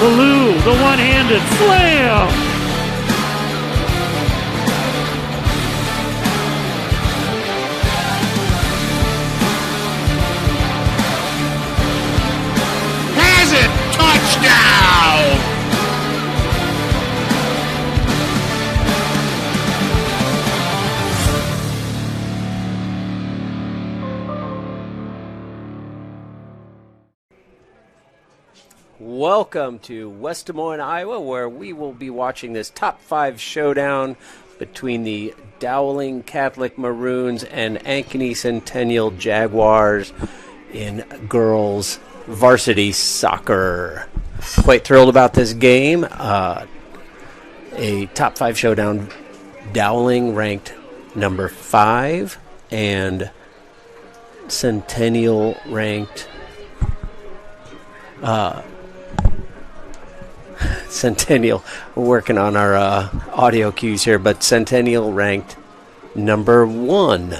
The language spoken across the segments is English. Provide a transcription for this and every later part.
Baloo, the one-handed slam. Has it! Touchdown! Welcome to West Des Moines, Iowa, where we will be watching this top 5 showdown between the Dowling Catholic Maroons and Ankeny Centennial Jaguars in girls varsity soccer. Quite thrilled about this game. A top 5 showdown. Dowling ranked number 5 and Centennial ranked Centennial, we're working on our audio cues here, but Centennial ranked number 1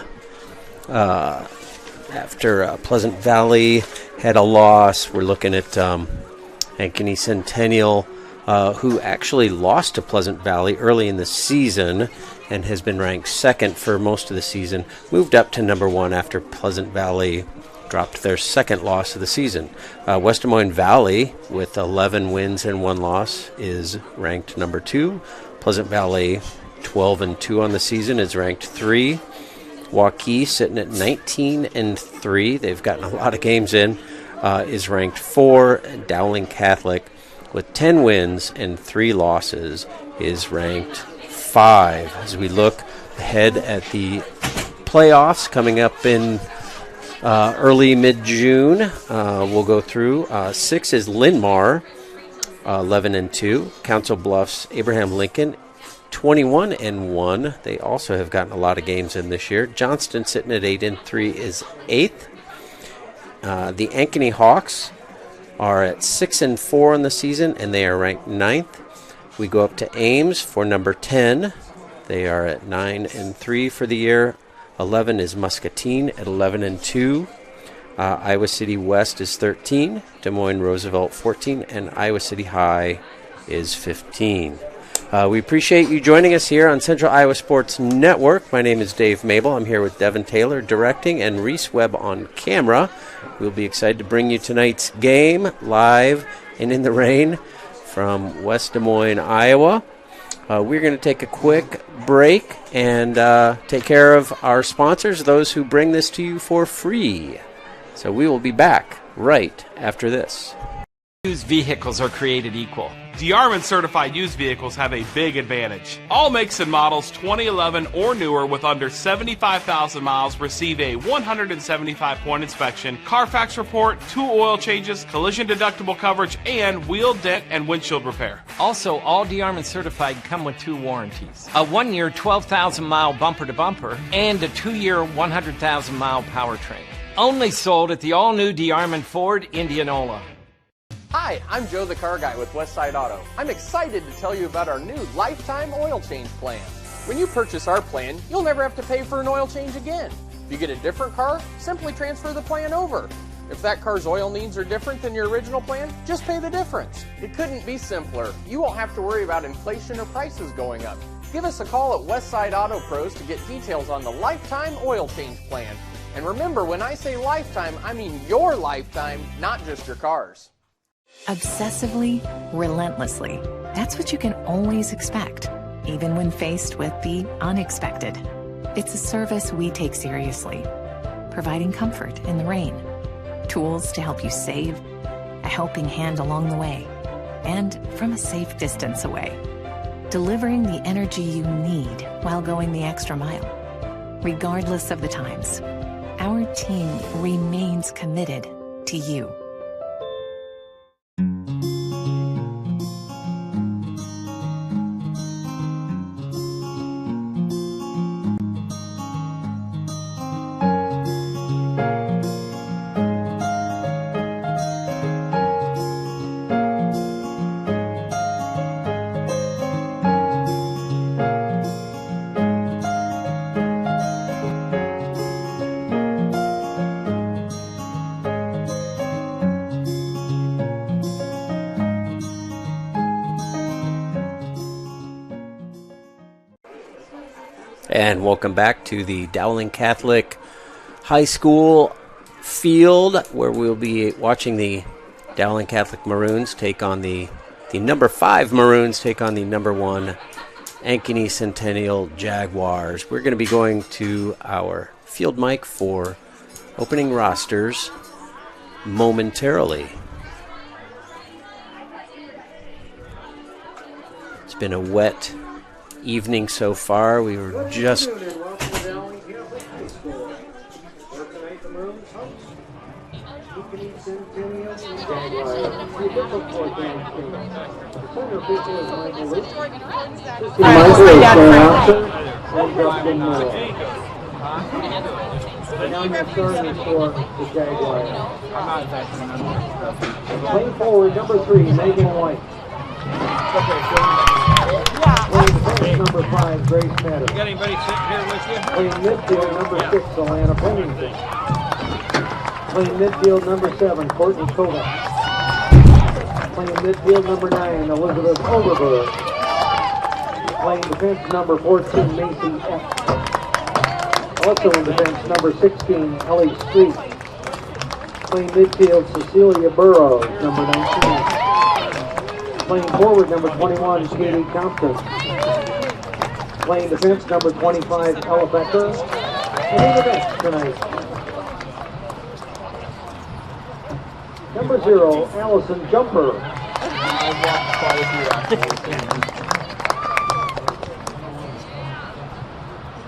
after Pleasant Valley had a loss. We're looking at Ankeny Centennial, who actually lost to Pleasant Valley early in the season and has been ranked 2nd for most of the season, moved up to number 1 after Pleasant Valley dropped their 2nd loss of the season. West Des Moines Valley, with 11 wins and 1 loss, is ranked number 2. Pleasant Valley, 12-2 on the season, is ranked 3. Waukee, sitting at 19-3. They've gotten a lot of games in, is ranked 4. Dowling Catholic, with 10 wins and 3 losses, is ranked 5. As we look ahead at the playoffs coming up in early mid-June, we'll go through. 6 is Linn-Mar, 11-2. Council Bluffs, Abraham Lincoln, 21-1. They also have gotten a lot of games in this year. Johnston, sitting at 8-3, is 8th. The Ankeny Hawks are at 6-4 on the season, and they are ranked 9th. We go up to Ames for number 10. They are at 9-3 for the year. 11 is Muscatine at 11-2. Iowa City West is 13. Des Moines Roosevelt 14, and Iowa City High is 15. We appreciate you joining us here on Central Iowa Sports Network. My name is Dave Mabel. I'm here with Devin Taylor directing and Reese Webb on camera. We'll be excited to bring you tonight's game live and in the rain from West Des Moines, Iowa. We're going to take a quick break and take care of our sponsors, those who bring this to you for free. So we will be back right after this. Used vehicles are created equal. DeArmond certified used vehicles have a big advantage. All makes and models 2011 or newer with under 75,000 miles receive a 175-point inspection, Carfax report, 2 oil changes, collision deductible coverage, and wheel, dent, and windshield repair. Also, all DeArmond certified come with 2 warranties. A 1-year 12,000-mile bumper-to-bumper and a 2-year 100,000-mile powertrain. Only sold at the all-new DeArmond Ford Indianola. Hi, I'm Joe the Car Guy with Westside Auto. I'm excited to tell you about our new lifetime oil change plan. When you purchase our plan, you'll never have to pay for an oil change again. If you get a different car, simply transfer the plan over. If that car's oil needs are different than your original plan, just pay the difference. It couldn't be simpler. You won't have to worry about inflation or prices going up. Give us a call at Westside Auto Pros to get details on the lifetime oil change plan. And remember, when I say lifetime, I mean your lifetime, not just your car's. Obsessively, relentlessly. That's what you can always expect, even when faced with the unexpected. It's a service we take seriously, providing comfort in the rain, tools to help you save, a helping hand along the way, and from a safe distance away. Delivering the energy you need while going the extra mile. Regardless of the times, our team remains committed to you. And welcome back to the Dowling Catholic High School field, where we'll be watching the Dowling Catholic Maroons take on the number 5 Maroons take on the number 1 Ankeny Centennial Jaguars. We're going to be going to our field mic for opening rosters momentarily. It's been a wet evening so far. We were just Playing forward, number 3, Megan White. Playing number 5, Grace Maddox. You got anybody sitting here with you? Playing midfield, number 6, Alana Pennington. Playing midfield, number 7, Courtney Kovac. Playing midfield, number 9, Elizabeth Overberg. Playing defense, number 14, Macy F. Also in defense, number 16, Ellie Street. Playing midfield, Cecilia Burrows, number 19. Playing forward, number 21, Katie Compton. Playing defense, number 25, Ella Becker. And in the bench tonight, number 0, Allison Jumper.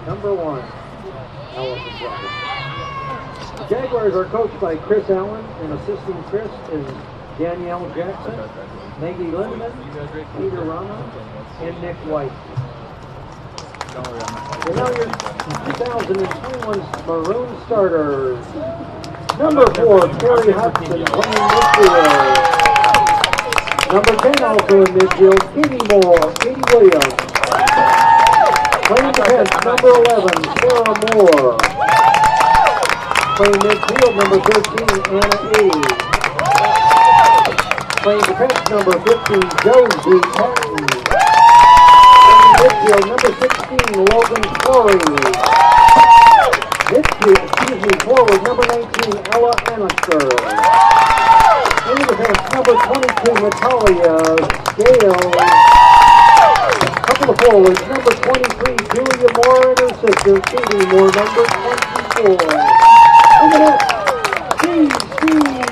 Number 1, Allison Jumper. The Jaguars are coached by Chris Allen, and assisting Chris is Danielle Jackson, Maggie Lindeman, Peter Rama, and Nick White. And now your 2021 Maroon starters. Number 4, Carrie Hudson, playing midfield. Number 10, also in midfield, Katie Williams. Playing defense, number 11, Sarah Moore. Playing midfield, number 13, Anna A. Playing defense, number 15, Josie Patton. Playing midfield, number 16, Logan Corey. Forward, number 19, Ella Annister. In defense, number 22, Natalia Scales. Couple of forwards, number 23, Julia Moore and her sister, Katie Moore, number 24. In the net,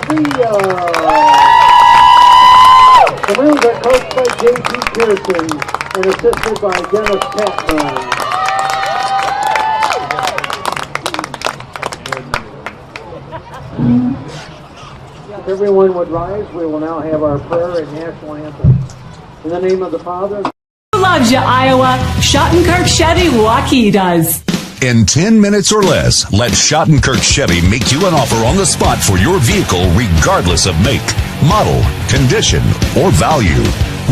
Villa. The Maroons are coached by J.P. Pearson and assisted by Dennis Patman. If everyone would rise, we will now have our prayer and national anthem. In the name of the Father. Who loves you, Iowa? Schottenkirk Chevy Waukee does. In 10 minutes or less, let Schottenkirk Chevy make you an offer on the spot for your vehicle regardless of make, model, condition, or value.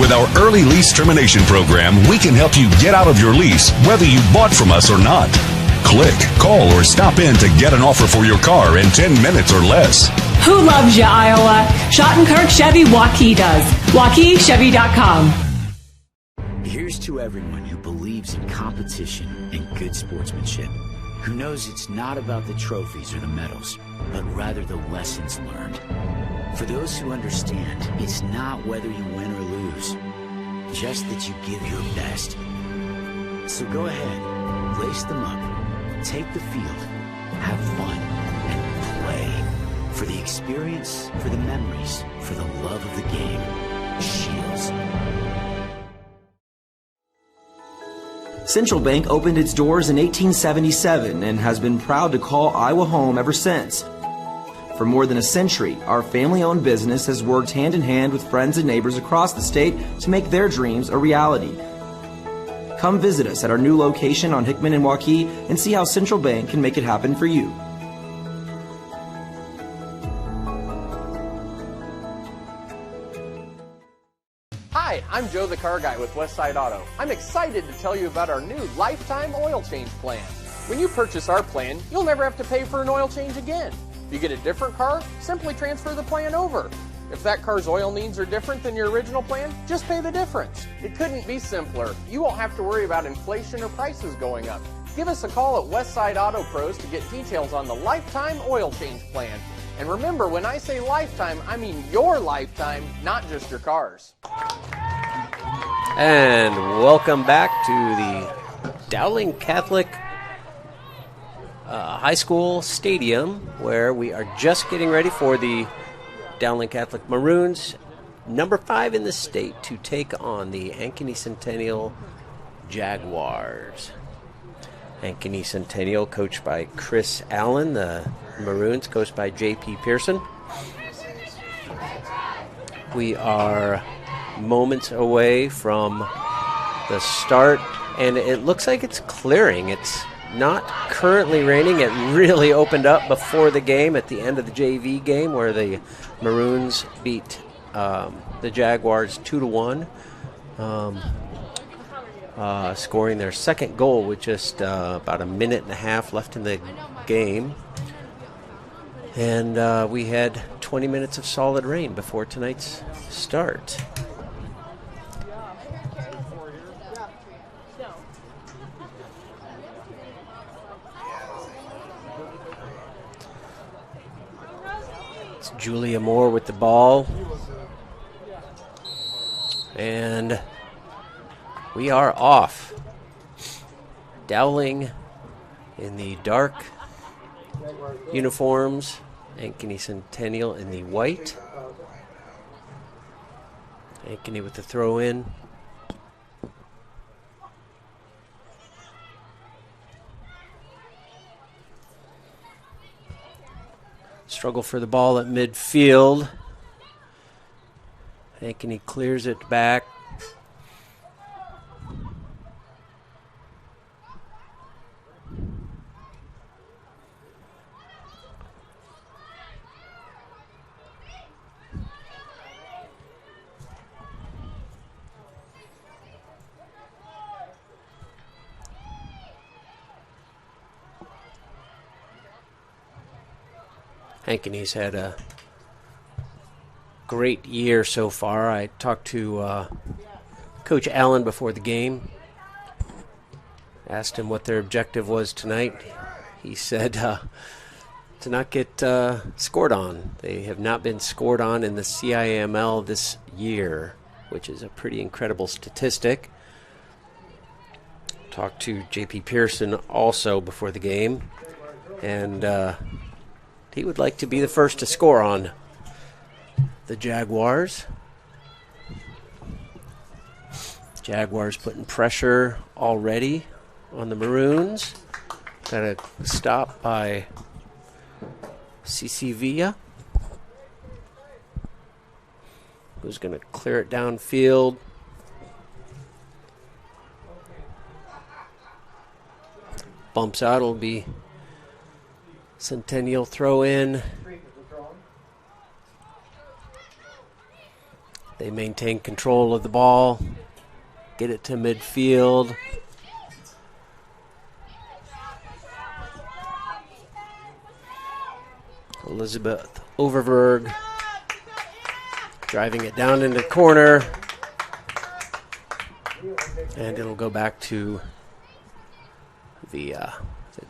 With our early lease termination program, we can help you get out of your lease whether you bought from us or not. Click, call, or stop in to get an offer for your car in 10 minutes or less. Who loves you, Iowa? Schottenkirk Chevy Waukee does. WaukeeChevy.com. Here's to everyone who believes in competition and good sportsmanship, who knows it's not about the trophies or the medals, but rather the lessons learned. For those who understand, it's not whether you win or lose, just that you give your best. So go ahead, lace them up, take the field, have fun, and play. For the experience, for the memories, for the love of the game. Shields. Central Bank opened its doors in 1877 and has been proud to call Iowa home ever since. For more than a century, our family-owned business has worked hand-in-hand with friends and neighbors across the state to make their dreams a reality. Come visit us at our new location on Hickman and Waukee and see how Central Bank can make it happen for you. Hi, I'm Joe the Car Guy with Westside Auto. I'm excited to tell you about our new lifetime oil change plan. When you purchase our plan, you'll never have to pay for an oil change again. If you get a different car, simply transfer the plan over. If that car's oil needs are different than your original plan, just pay the difference. It couldn't be simpler. You won't have to worry about inflation or prices going up. give us a call at Westside Auto Pros to get details on the lifetime oil change plan. And remember, when I say lifetime, I mean your lifetime, not just your car's. And welcome back to the Dowling Catholic High School Stadium, where we are just getting ready for the Dowling Catholic Maroons, number 5 in the state, to take on the Ankeny Centennial Jaguars. Ankeny Centennial, coached by Chris Allen. The Maroons, coached by J.P. Pearson. We are moments away from the start, and it looks like it's clearing. It's not currently raining. It really opened up before the game at the end of the JV game, where the Maroons beat the Jaguars 2-1. Scoring their second goal with just about a minute and a half left in the game. And we had 20 minutes of solid rain before tonight's start. It's Julia Moore with the ball. And we are off. Dowling in the dark uniforms, Ankeny Centennial in the white. Ankeny with the throw in. Struggle for the ball at midfield. Ankeny clears it back. Ankeny's had a great year so far. I talked to Coach Allen before the game. Asked him what their objective was tonight. He said to not get scored on. They have not been scored on in the CIML this year, which is a pretty incredible statistic. Talked to J.P. Pearson also before the game, and he would like to be the first to score on the Jaguars. Jaguars putting pressure already on the Maroons. Got a stop by CC Villa, who's going to clear it downfield. Bumps out, it'll be Centennial throw in. They maintain control of the ball. Get it to midfield. Elizabeth Overberg driving it down into the corner. And it'll go back to the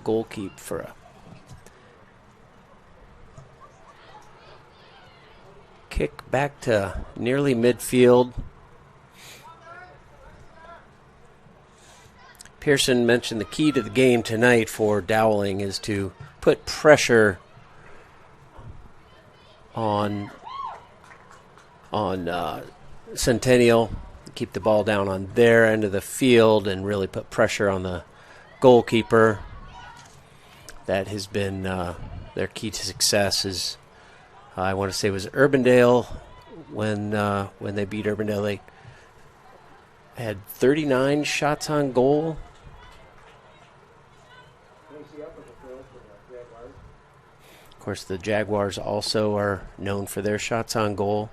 goalkeeper for a kick back to nearly midfield. Pearson mentioned the key to the game tonight for Dowling is to put pressure on Centennial, keep the ball down on their end of the field and really put pressure on the goalkeeper. That has been their key to success. Is I want to say it was Urbandale when they beat Urbandale. They had 39 shots on goal. Of course, the Jaguars also are known for their shots on goal,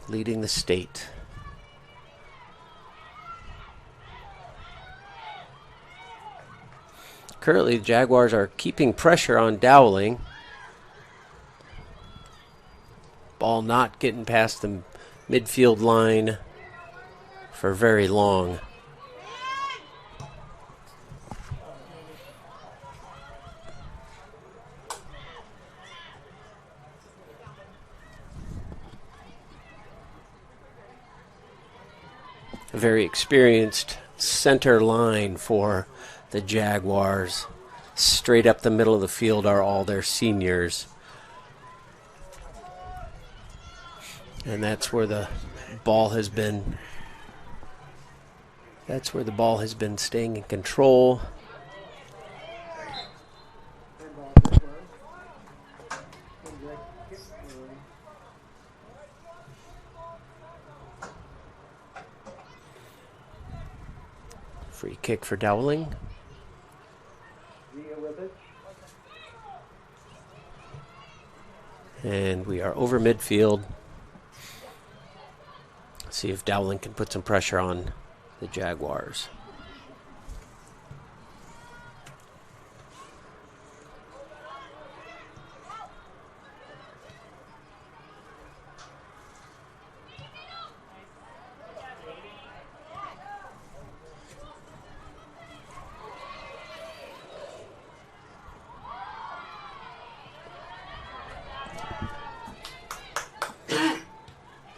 leading the state. Currently, the Jaguars are keeping pressure on Dowling. Ball not getting past the midfield line for very long. A very experienced center line for the Jaguars. Straight up the middle of the field are all their seniors. And that's where the ball has been. That's where the ball has been staying in control. Free kick for Dowling. And we are over midfield. See if Dowling can put some pressure on the Jaguars.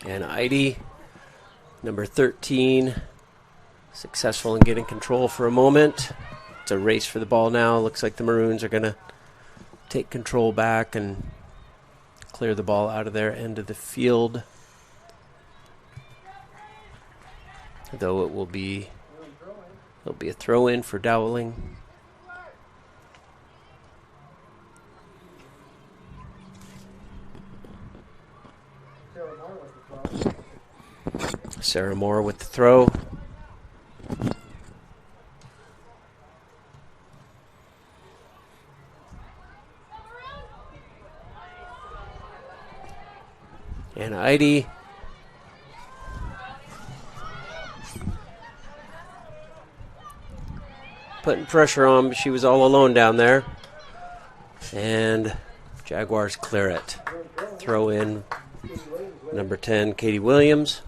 And Idy, number 13, successful in getting control for a moment. It's a race for the ball now. Looks like the Maroons are going to take control back and clear the ball out of their end of the field. Though it'll be a throw-in for Dowling. Sarah Moore with the throw. And Idy. Putting pressure on, but she was all alone down there. And Jaguars clear it. Throw in number 10, Katie Williams.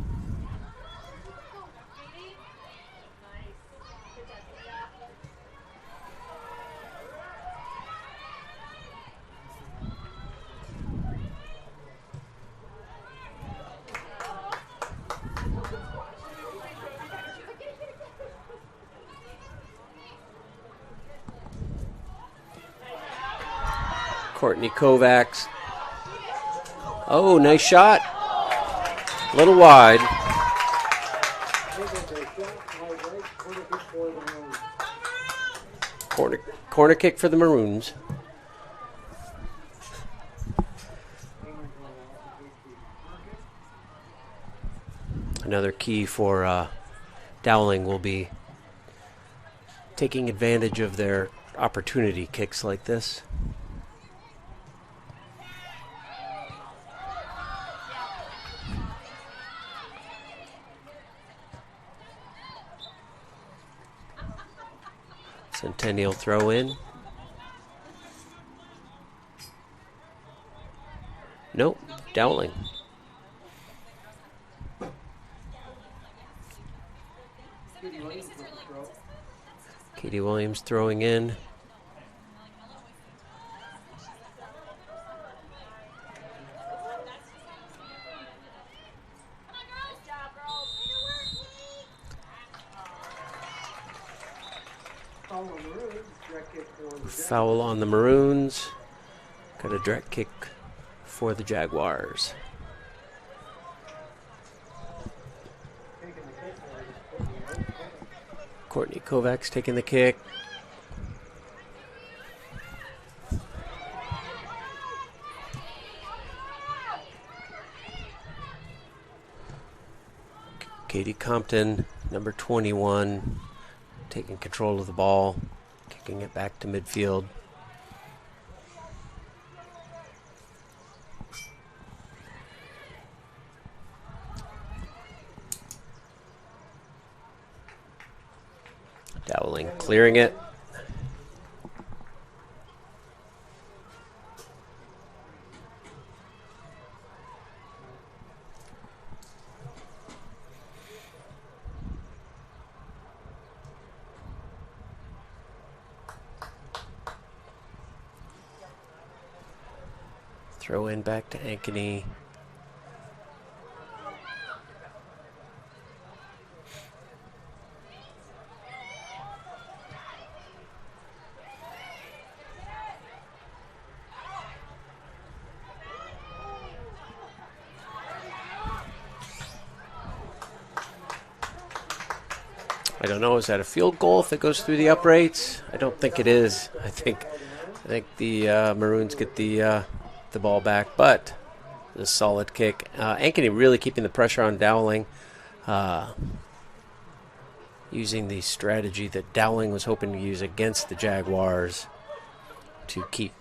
Courtney Kovacs. Oh, nice shot. A little wide. Corner kick for the Maroons. Another key for Dowling will be taking advantage of their opportunity kicks like this. Centennial throw in. Nope, Dowling. Katie Williams throwing in. Foul on the Maroons. Got a direct kick for the Jaguars. Courtney Kovacs taking the kick. Katie Compton, number 21, taking control of the ball. Kicking it back to midfield. Dowling clearing it. Throw in back to Ankeny. I don't know, is that a field goal if it goes through the uprights? I don't think it is. I think the Maroons get the ball back, but a solid kick. Ankeny really keeping the pressure on Dowling, using the strategy that Dowling was hoping to use against the Jaguars to keep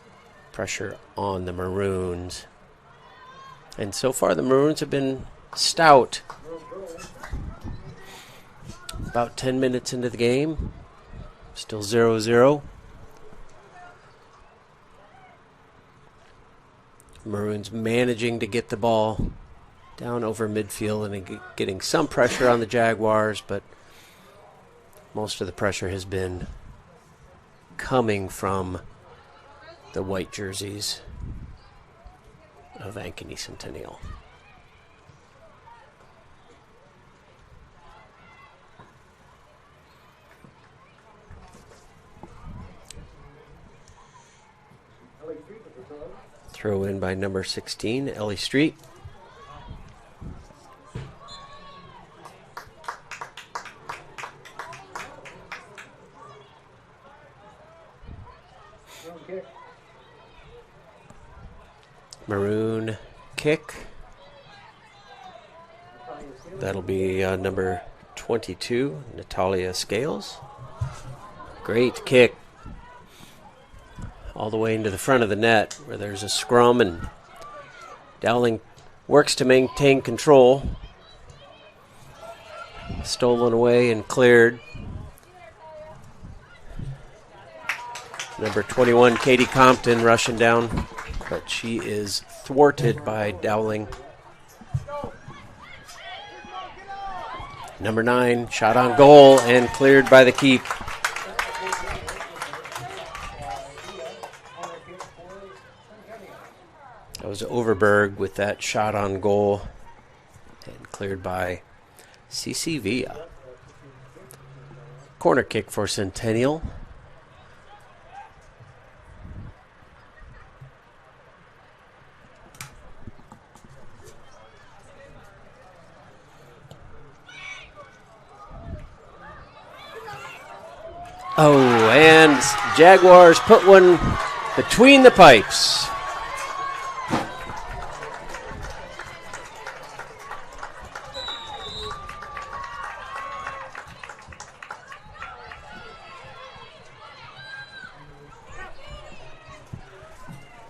pressure on the Maroons. And so far the Maroons have been stout. About 10 minutes into the game, still 0-0. Maroons managing to get the ball down over midfield and getting some pressure on the Jaguars, but most of the pressure has been coming from the white jerseys of Ankeny Centennial. Throw in by number 16, Ellie Street. Maroon kick. That'll be number 22, Natalia Scales. Great kick. All the way into the front of the net where there's a scrum, and Dowling works to maintain control. Stolen away and cleared. Number 21, Katie Compton, rushing down, but she is thwarted by Dowling. Number 9, shot on goal and cleared by the keep. That was Overberg with that shot on goal and cleared by CC Villa. Corner kick for Centennial. Oh, and Jaguars put one between the pipes.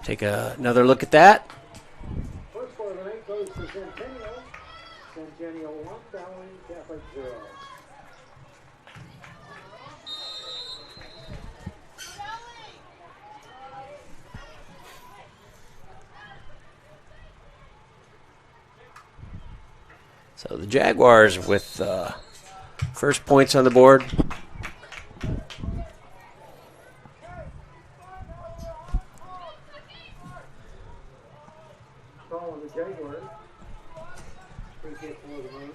Take another look at that. First score of the night goes to Centennial. Centennial 1, Dowling Catholic 0. So the Jaguars with first points on the board. Following the Jaguars. Free kick for the Maroons.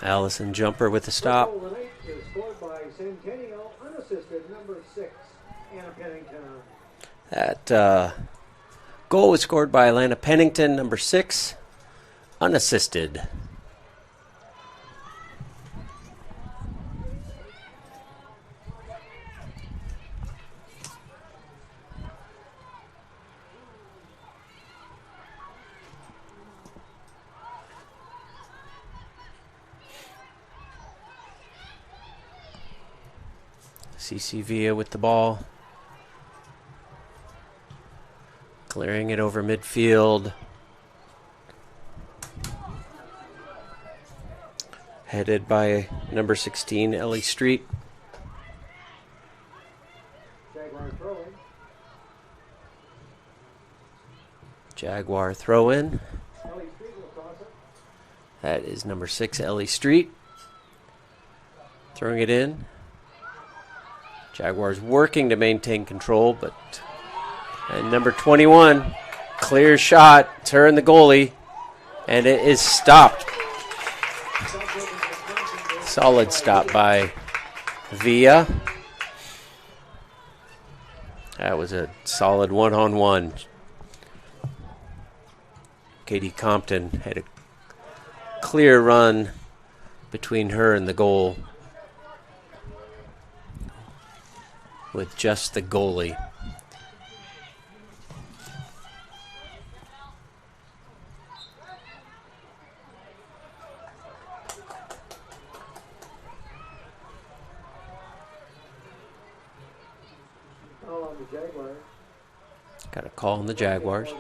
Allison Jumper with the stop. First goal of the night is scored by Centennial, unassisted, number 6, Anna Pennington. That goal was scored by Alana Pennington, number 6, unassisted. CC Villa with the ball. Clearing it over midfield. Headed by number 16, Ellie Street. Jaguar throwing. Jaguar throw in. Ellie Street will toss it. That is number 6, Ellie Street. Throwing it in. Jaguars working to maintain control, but and number 21, clear shot. It's her and the goalie, and it is stopped. Solid stop by Villa. That was a solid one-on-one. Katie Compton had a clear run between her and the goal with just the goalie. Got a call on the Jaguars.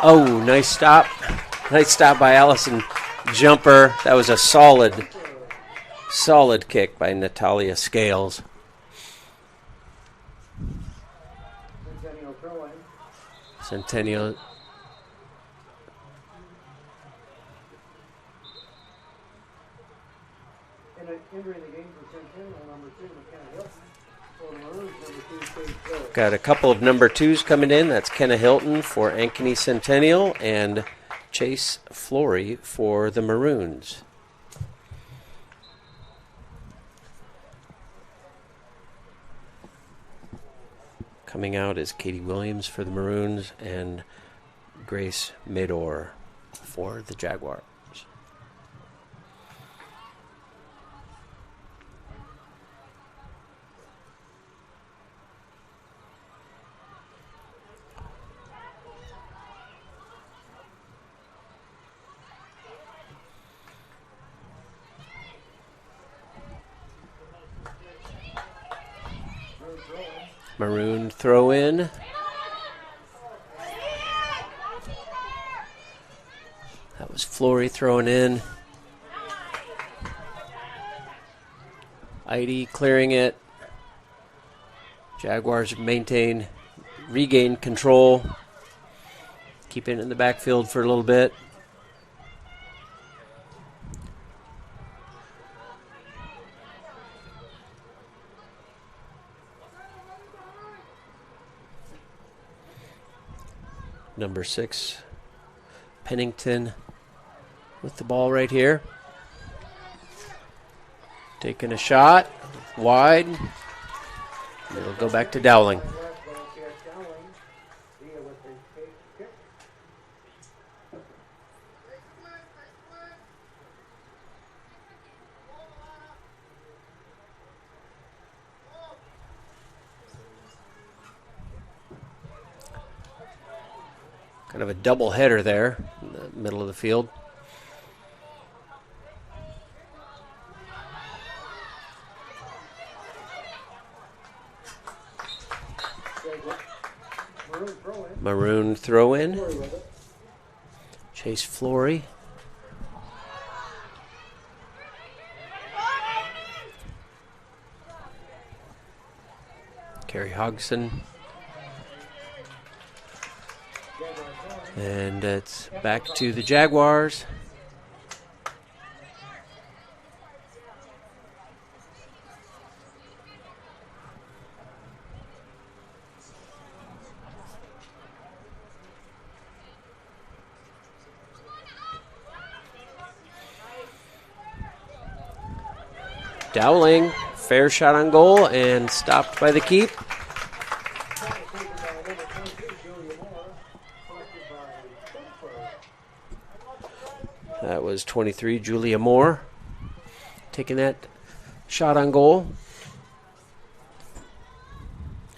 Oh, nice stop. Nice stop by Allison Jumper. That was a solid kick by Natalia Scales. Centennial. Entering the game for Centennial, number 2, McKenna Hilton. For the Maroons, number 2, Chase Flory. Got a couple of number 2s coming in. That's Kenna Hilton for Ankeny Centennial and Chase Flory for the Maroons. Coming out is Katie Williams for the Maroons and Grace Mador for the Jaguars. Maroon throw in. That was Flory throwing in. Heidi clearing it. Jaguars regain control. Keep it in the backfield for a little bit. Number 6, Pennington with the ball right here. Taking a shot, wide. It'll go back to Dowling. Kind of a double header there in the middle of the field. Maroon throw in. Chase Flory. Carrie Hodgson. And it's back to the Jaguars. Dowling, fair shot on goal and stopped by the keep. That was 23, Julia Moore, taking that shot on goal.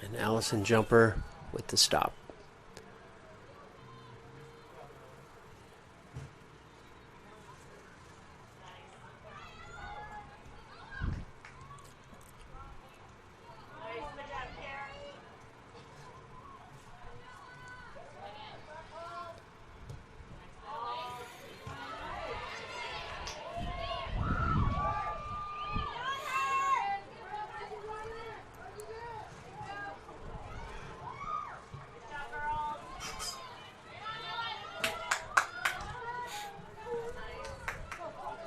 And Allison Jumper with the stop.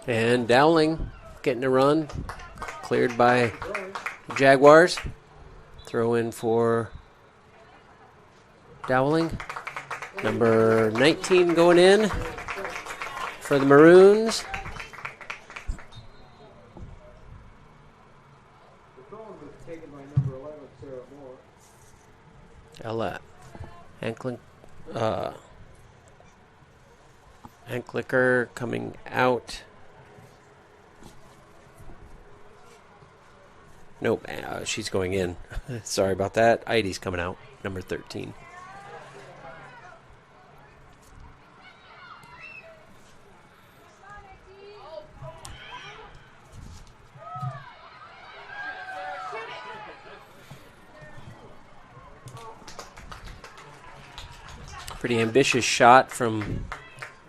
And Dowling getting a run, cleared by the Jaguars. Throw in for Dowling. Number 19 going in for the Maroons. Anklicker coming out. Nope, she's going in. Sorry about that. Heidi's coming out, number 13. Pretty ambitious shot from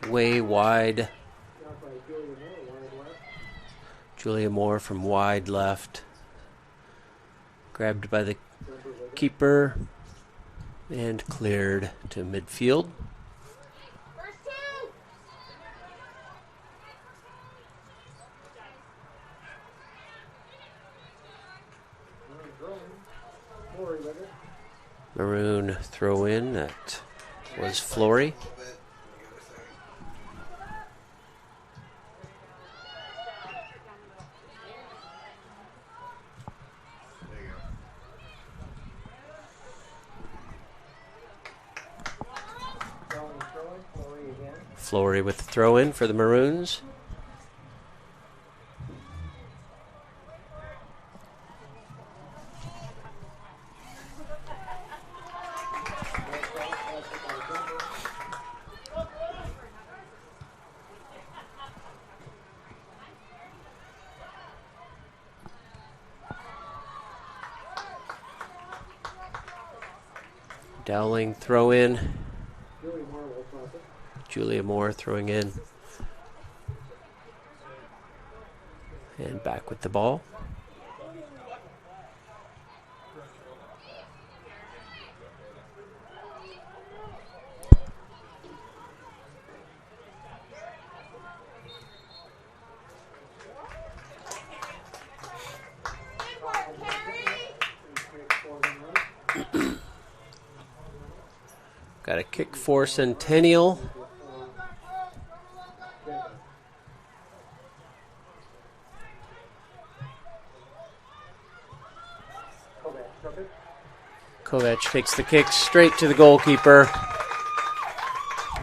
way wide. Julia Moore from wide left. Grabbed by the keeper and cleared to midfield. Maroon throw in, that was Flory. Flory with the throw in for the Maroons. Dowling throw in. Julia Moore throwing in. And back with the ball. Got a kick for Centennial. Kovac takes the kick straight to the goalkeeper.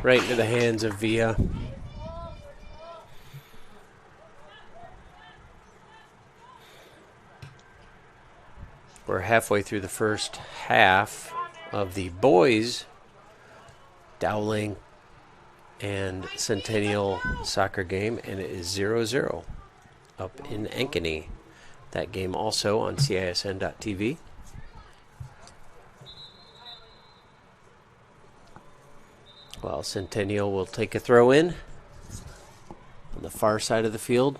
Right into the hands of Villa. We're halfway through the first half of the boys' Dowling and Centennial soccer game, and it is 0-0 up in Ankeny. That game also on CISN.TV. Well, Centennial will take a throw in on the far side of the field.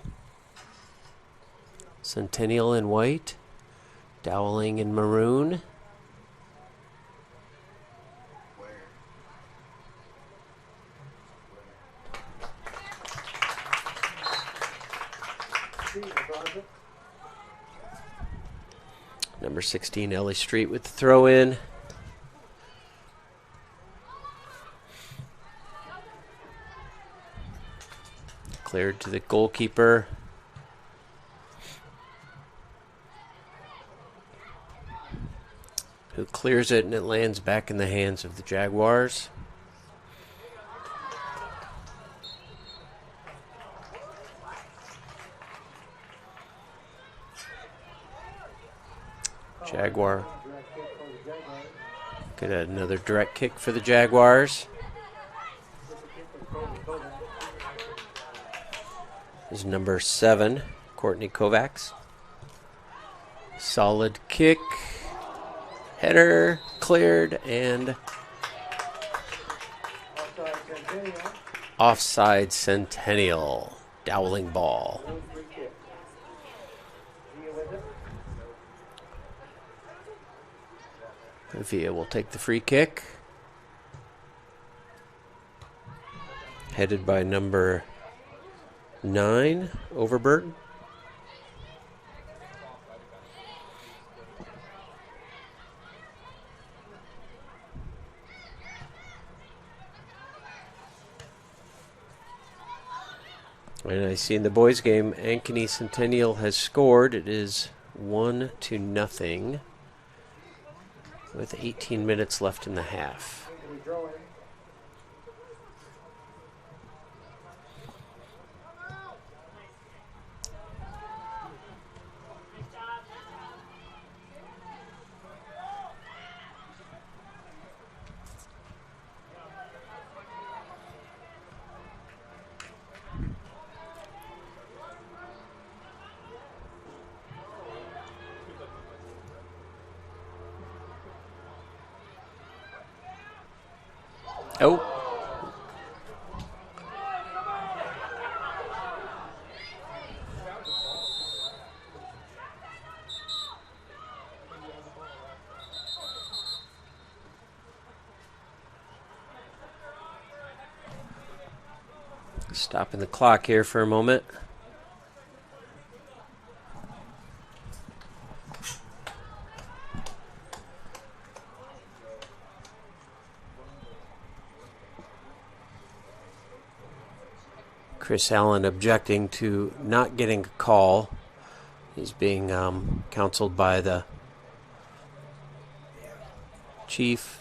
Centennial in white, Dowling in maroon. Number 16, Ellie Street with the throw in. Cleared to the goalkeeper. Who clears it, and it lands back in the hands of the Jaguars. Jaguar. Get another direct kick for the Jaguars. This is number 7, Courtney Kovacs. Solid kick. Header cleared and offside Centennial. Dowling ball. Villa will take the free kick. Headed by number 9, Overberg. And I see in the boys' game, Ankeny Centennial has scored. It is 1-0 with 18 minutes left in the half. Oh. Stopping the clock here for a moment. Chris Allen objecting to not getting a call. He's being counseled by the chief.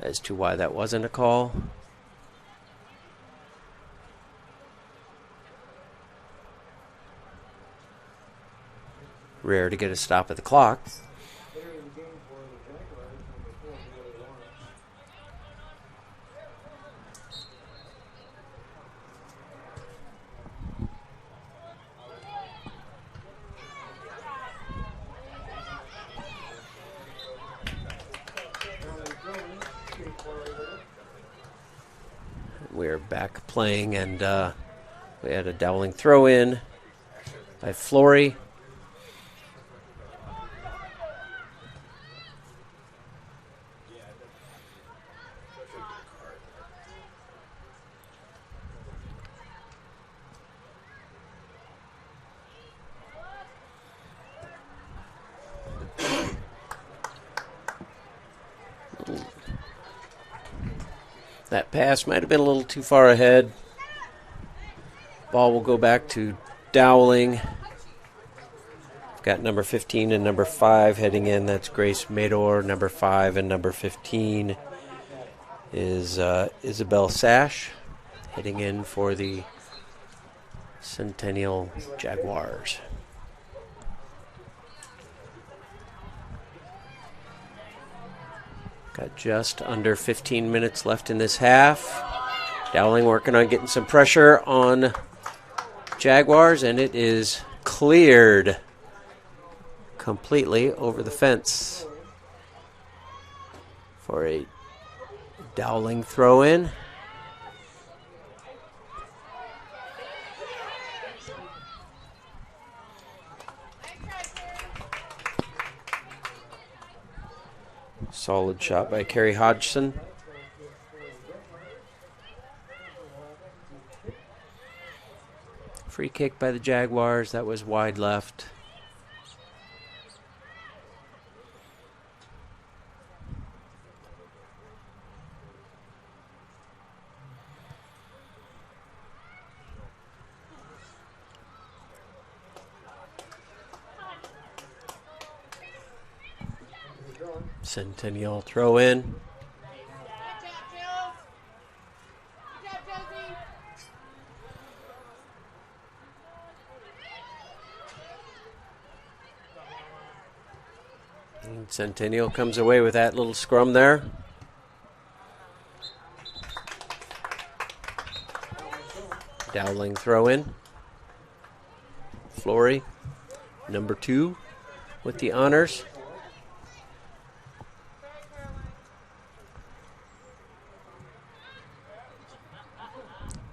As to why that wasn't a call. Rare to get a stop at the clock. We're back playing, and we had a Dowling throw in by Flory. That pass might have been a little too far ahead. Ball will go back to Dowling. Got number 15 and number 5 heading in. That's Grace Mador. Number 5 and number 15 is Isabel Sash heading in for the Centennial Jaguars. Got just under 15 minutes left in this half. Dowling working on getting some pressure on Jaguars, and it is cleared completely over the fence for a Dowling throw-in. Solid shot by Carrie Hodgson. Free kick by the Jaguars. That was wide left. Centennial throw in. And Centennial comes away with that little scrum there. Dowling throw in. Flory, number 2, with the honors.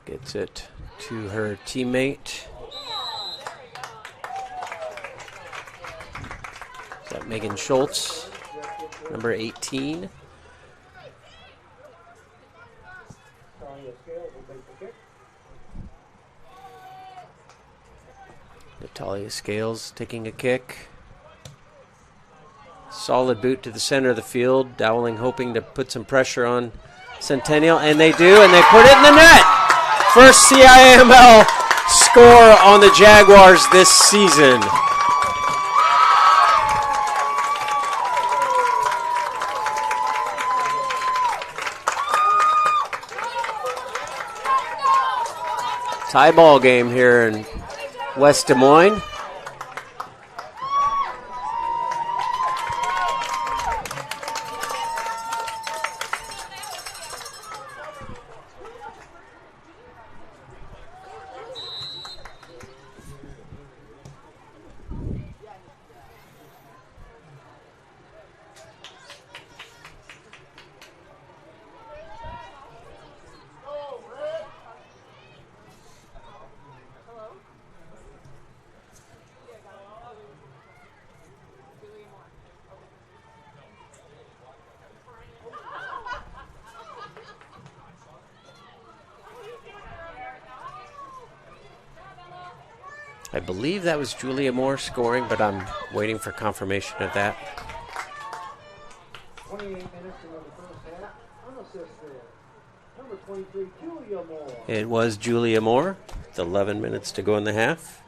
Gets it to her teammate. Is that Megan Schultz, number 18? Natalia Scales taking a kick. Solid boot to the center of the field. Dowling hoping to put some pressure on Centennial, and they do, and they put it in the net. First CIML score on the Jaguars this season. Tie ball game here in West Des Moines. I believe that was Julia Moore scoring, but I'm waiting for confirmation of that. 28 minutes into the first half. Unassisted. Number 23, Julia Moore. It was Julia Moore. With 11 minutes to go in the half.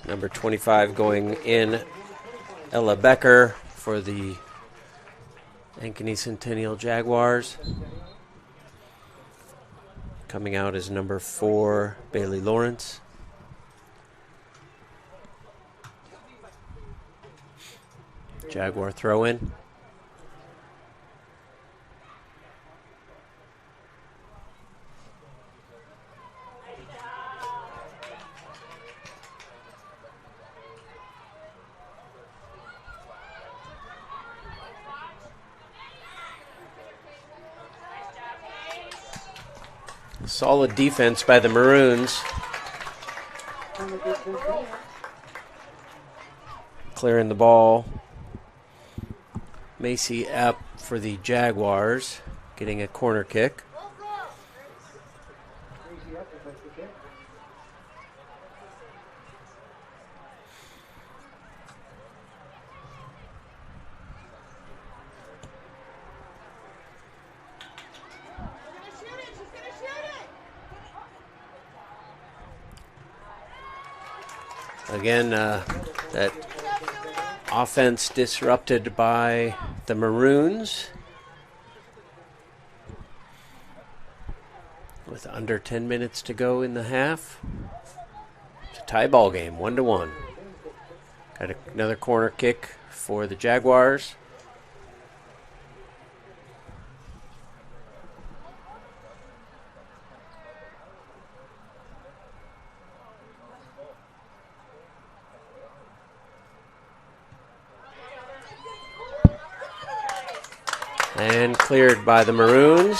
Number 25 going in, Ella Becker for the Ankeny Centennial Jaguars. Coming out is number 4, Bailey Lawrence. Jaguar throw in. Solid defense by the Maroons. Clearing the ball. Macy Epp for the Jaguars, getting a corner kick. Again, that offense disrupted by the Maroons. With under 10 minutes to go in the half. It's a tie ball game, 1-1. Got another corner kick for the Jaguars. And cleared by the Maroons.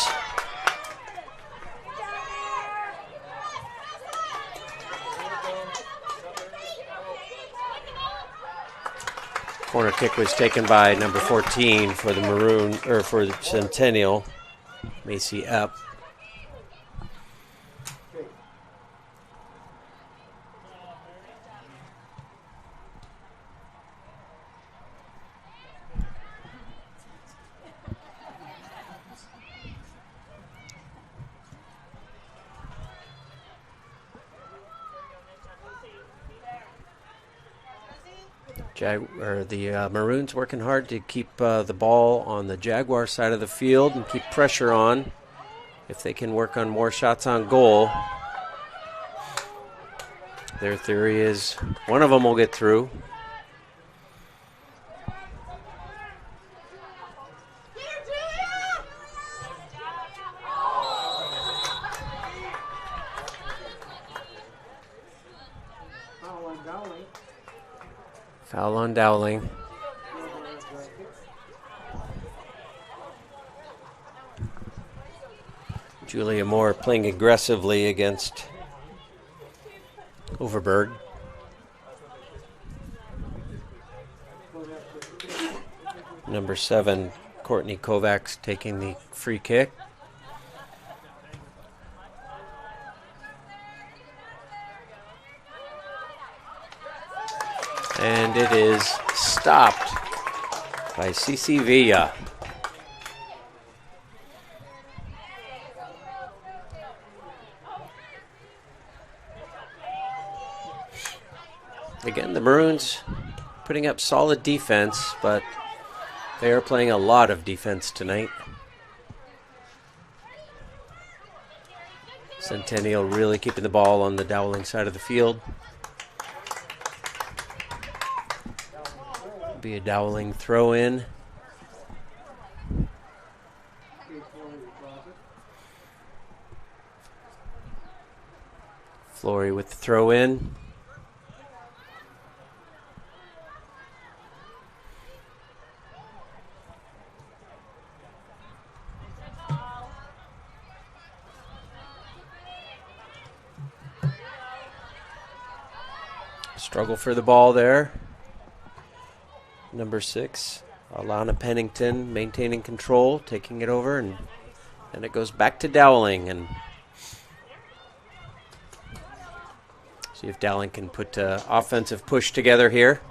Corner kick was taken by number 14 for the Maroon, or for the Centennial, Macy Epp. The Maroons working hard to keep the ball on the Jaguar side of the field and keep pressure on. If they can work on more shots on goal, their theory is one of them will get through. Foul on Dowling. Julia Moore playing aggressively against Overberg. Number 7, Courtney Kovacs taking the free kick. And it is stopped by CC Villa. Again, the Maroons putting up solid defense, but they are playing a lot of defense tonight. Centennial really keeping the ball on the Dowling side of the field. Be a Dowling throw in. Flory with the throw in. Struggle for the ball there. Number 6, Alana Pennington maintaining control, taking it over, and then it goes back to Dowling. And see if Dowling can put offensive push together here.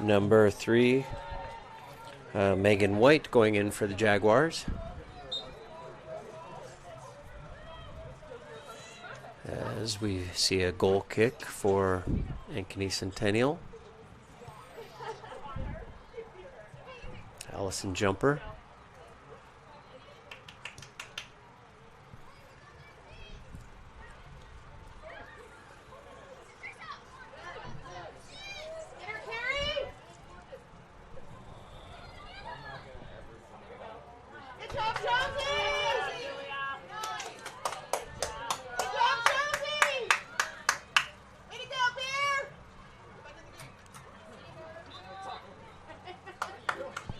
Number 3, Megan White going in for the Jaguars. As we see a goal kick for Ankeny Centennial. Allison Jumper.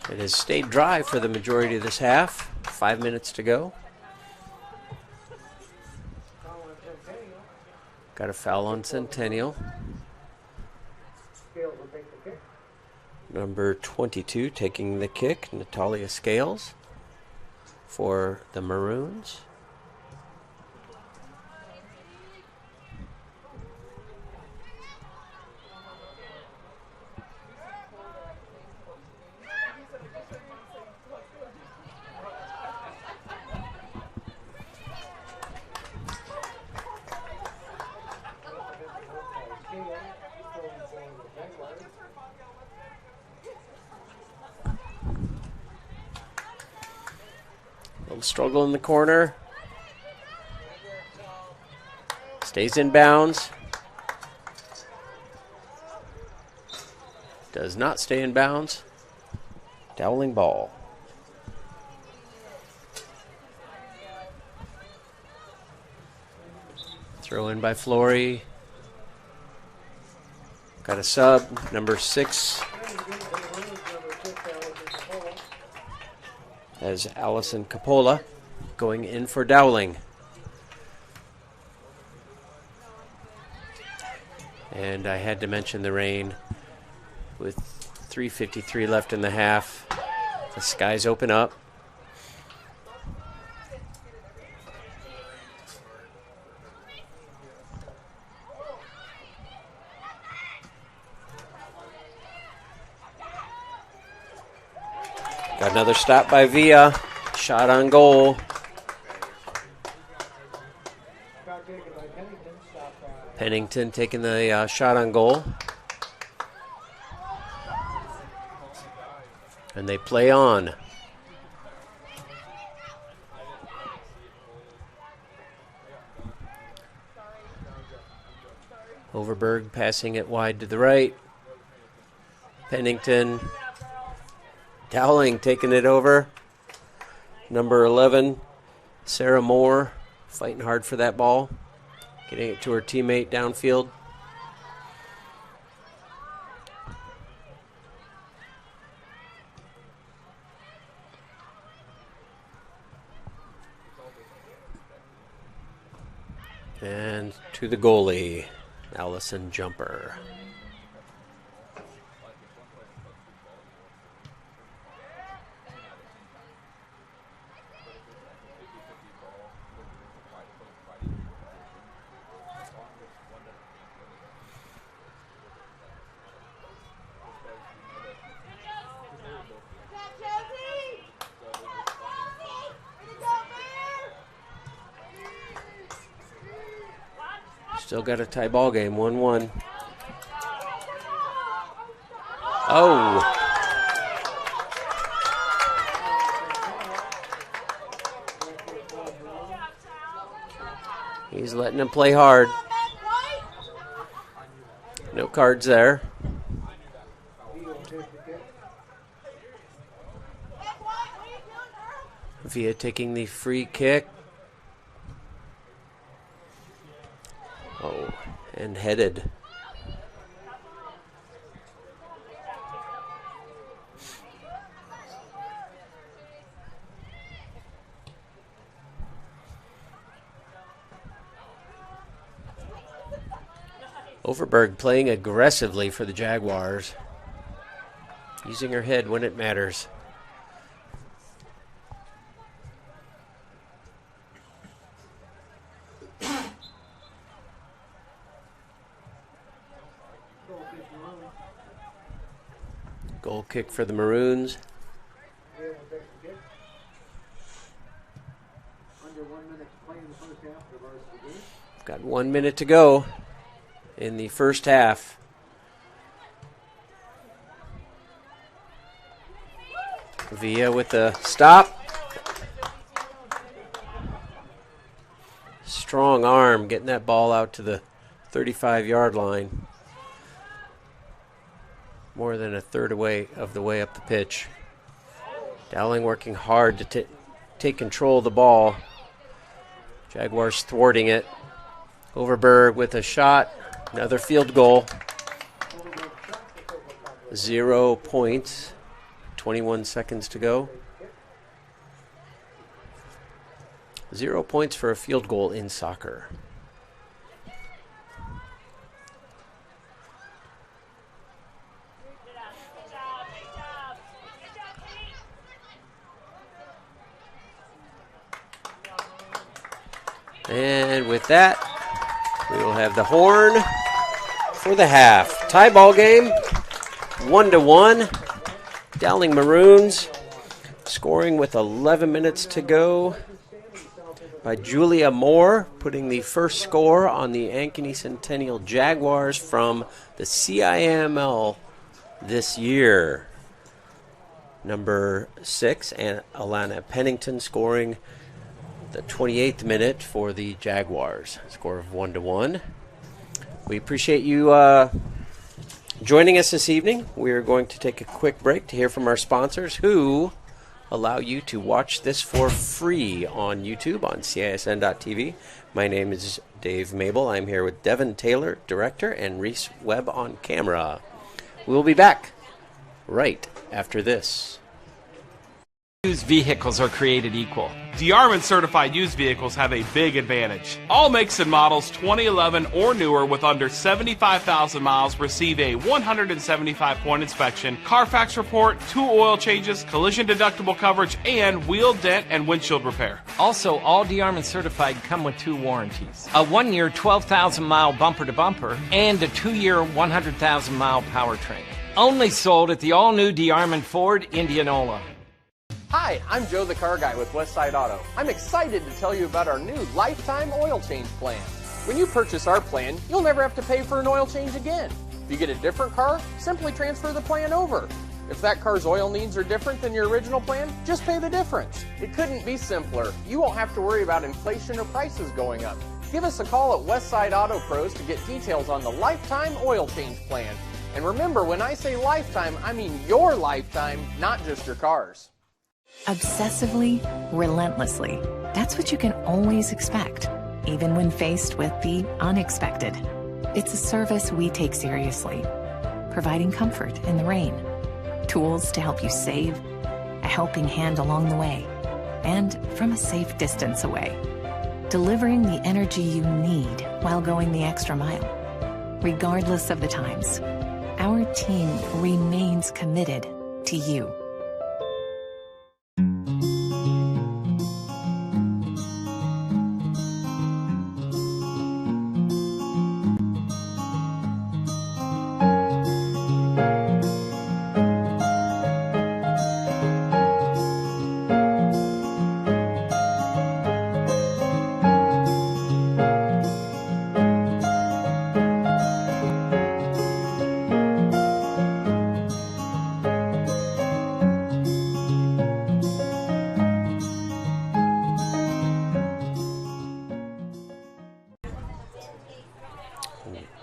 It has stayed dry for the majority of this half. 5 minutes to go. Got a foul on Centennial. Number 22 taking the kick, Natalia Scales for the Maroons. Little struggle in the corner. Stays in bounds. Does not stay in bounds. Dowling ball. Throw in by Flory. Got a sub, number 6. As Allison Capola going in for Dowling. And I had to mention the rain. With 3:53 left in the half, the skies open up. Got another stop by Villa. Shot on goal. Pennington taking the shot on goal. And they play on. Overberg passing it wide to the right. Pennington. Dowling taking it over. Number 11, Sarah Moore, fighting hard for that ball. Getting it to her teammate downfield. And to the goalie, Allison Jumper. Still got a tie ball game, 1-1. Oh. He's letting him play hard. No cards there. Villa taking the free kick. Oh, and headed Overberg playing aggressively for the Jaguars, using her head when it matters. Goal kick for the Maroons. Got 1 minute to go in the first half. Villa with the stop. Strong arm getting that ball out to the 35-yard line. More than a third of the way up the pitch. Dowling working hard to take control of the ball. Jaguars thwarting it. Overberg with a shot. Another field goal. 0 points. 21 seconds to go. 0 points for a field goal in soccer. And with that, we will have the horn for the half. Tie ball game, 1-1. Dowling Maroons scoring with 11 minutes to go by Julia Moore, putting the first score on the Ankeny Centennial Jaguars from the CIML this year. Number 6, and Alana Pennington scoring the 28th minute for the Jaguars. Score of 1-1. We appreciate you joining us this evening. We are going to take a quick break to hear from our sponsors who allow you to watch this for free on YouTube on CISN.TV. My name is Dave Mabel. I'm here with Devin Taylor, director, and Reese Webb on camera. We'll be back right after this. Used vehicles are created equal. DeArmond certified used vehicles have a big advantage. All makes and models 2011 or newer with under 75,000 miles receive a 175-point inspection, Carfax report, 2 oil changes, collision deductible coverage, and wheel, dent, and windshield repair. Also, all DeArmond certified come with 2 warranties. A 1-year 12,000-mile bumper-to-bumper and a 2-year 100,000-mile powertrain. Only sold at the all-new DeArmond Ford Indianola. Hi, I'm Joe the Car Guy with Westside Auto. I'm excited to tell you about our new lifetime oil change plan. When you purchase our plan, you'll never have to pay for an oil change again. If you get a different car, simply transfer the plan over. If that car's oil needs are different than your original plan, just pay the difference. It couldn't be simpler. You won't have to worry about inflation or prices going up. Give us a call at Westside Auto Pros to get details on the lifetime oil change plan. And remember, when I say lifetime, I mean your lifetime, not just your car's. Obsessively, relentlessly. That's what you can always expect, even when faced with the unexpected. It's a service we take seriously, providing comfort in the rain, tools to help you save, a helping hand along the way, and from a safe distance away, delivering the energy you need while going the extra mile. Regardless of the times, our team remains committed to you.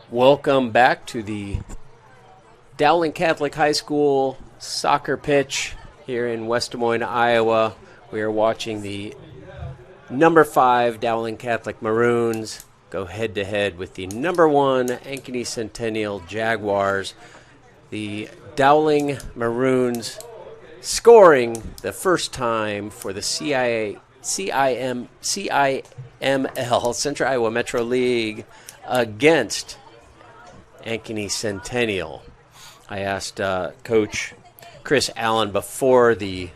Welcome back to the Dowling Catholic High School soccer pitch here in West Des Moines, Iowa. We are watching the number 5 Dowling Catholic Maroons go head-to-head with the number 1 Ankeny Centennial Jaguars. The Dowling Maroons scoring the first time for the CIML, Central Iowa Metro League, against Ankeny Centennial. I asked Coach Chris Allen before the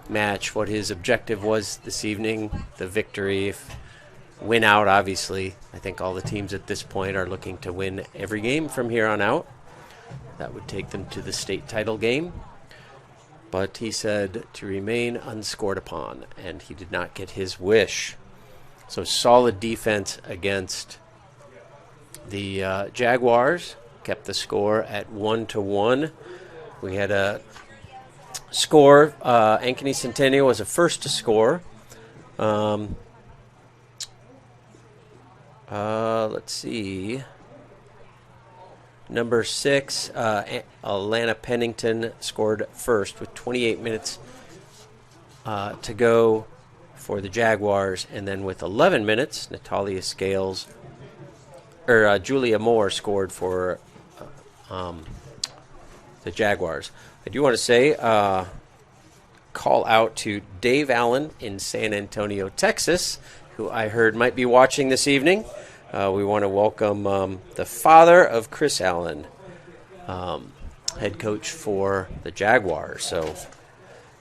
match what his objective was this evening, the victory, win out, obviously. I think all the teams at this point are looking to win every game from here on out. That would take them to the state title game. But he said to remain unscored upon, and he did not get his wish. So solid defense against the Jaguars. Kept the score at 1-1. We had a score. Ankeny Centennial was the first to score. Let's see. Number 6, Alana Pennington scored first with 28 minutes to go for the Jaguars, and then with 11 minutes, Julia Moore scored for the Jaguars. I do want to say, call out to Dave Allen in San Antonio, Texas, who I heard might be watching this evening. We want to welcome the father of Chris Allen, head coach for the Jaguars. So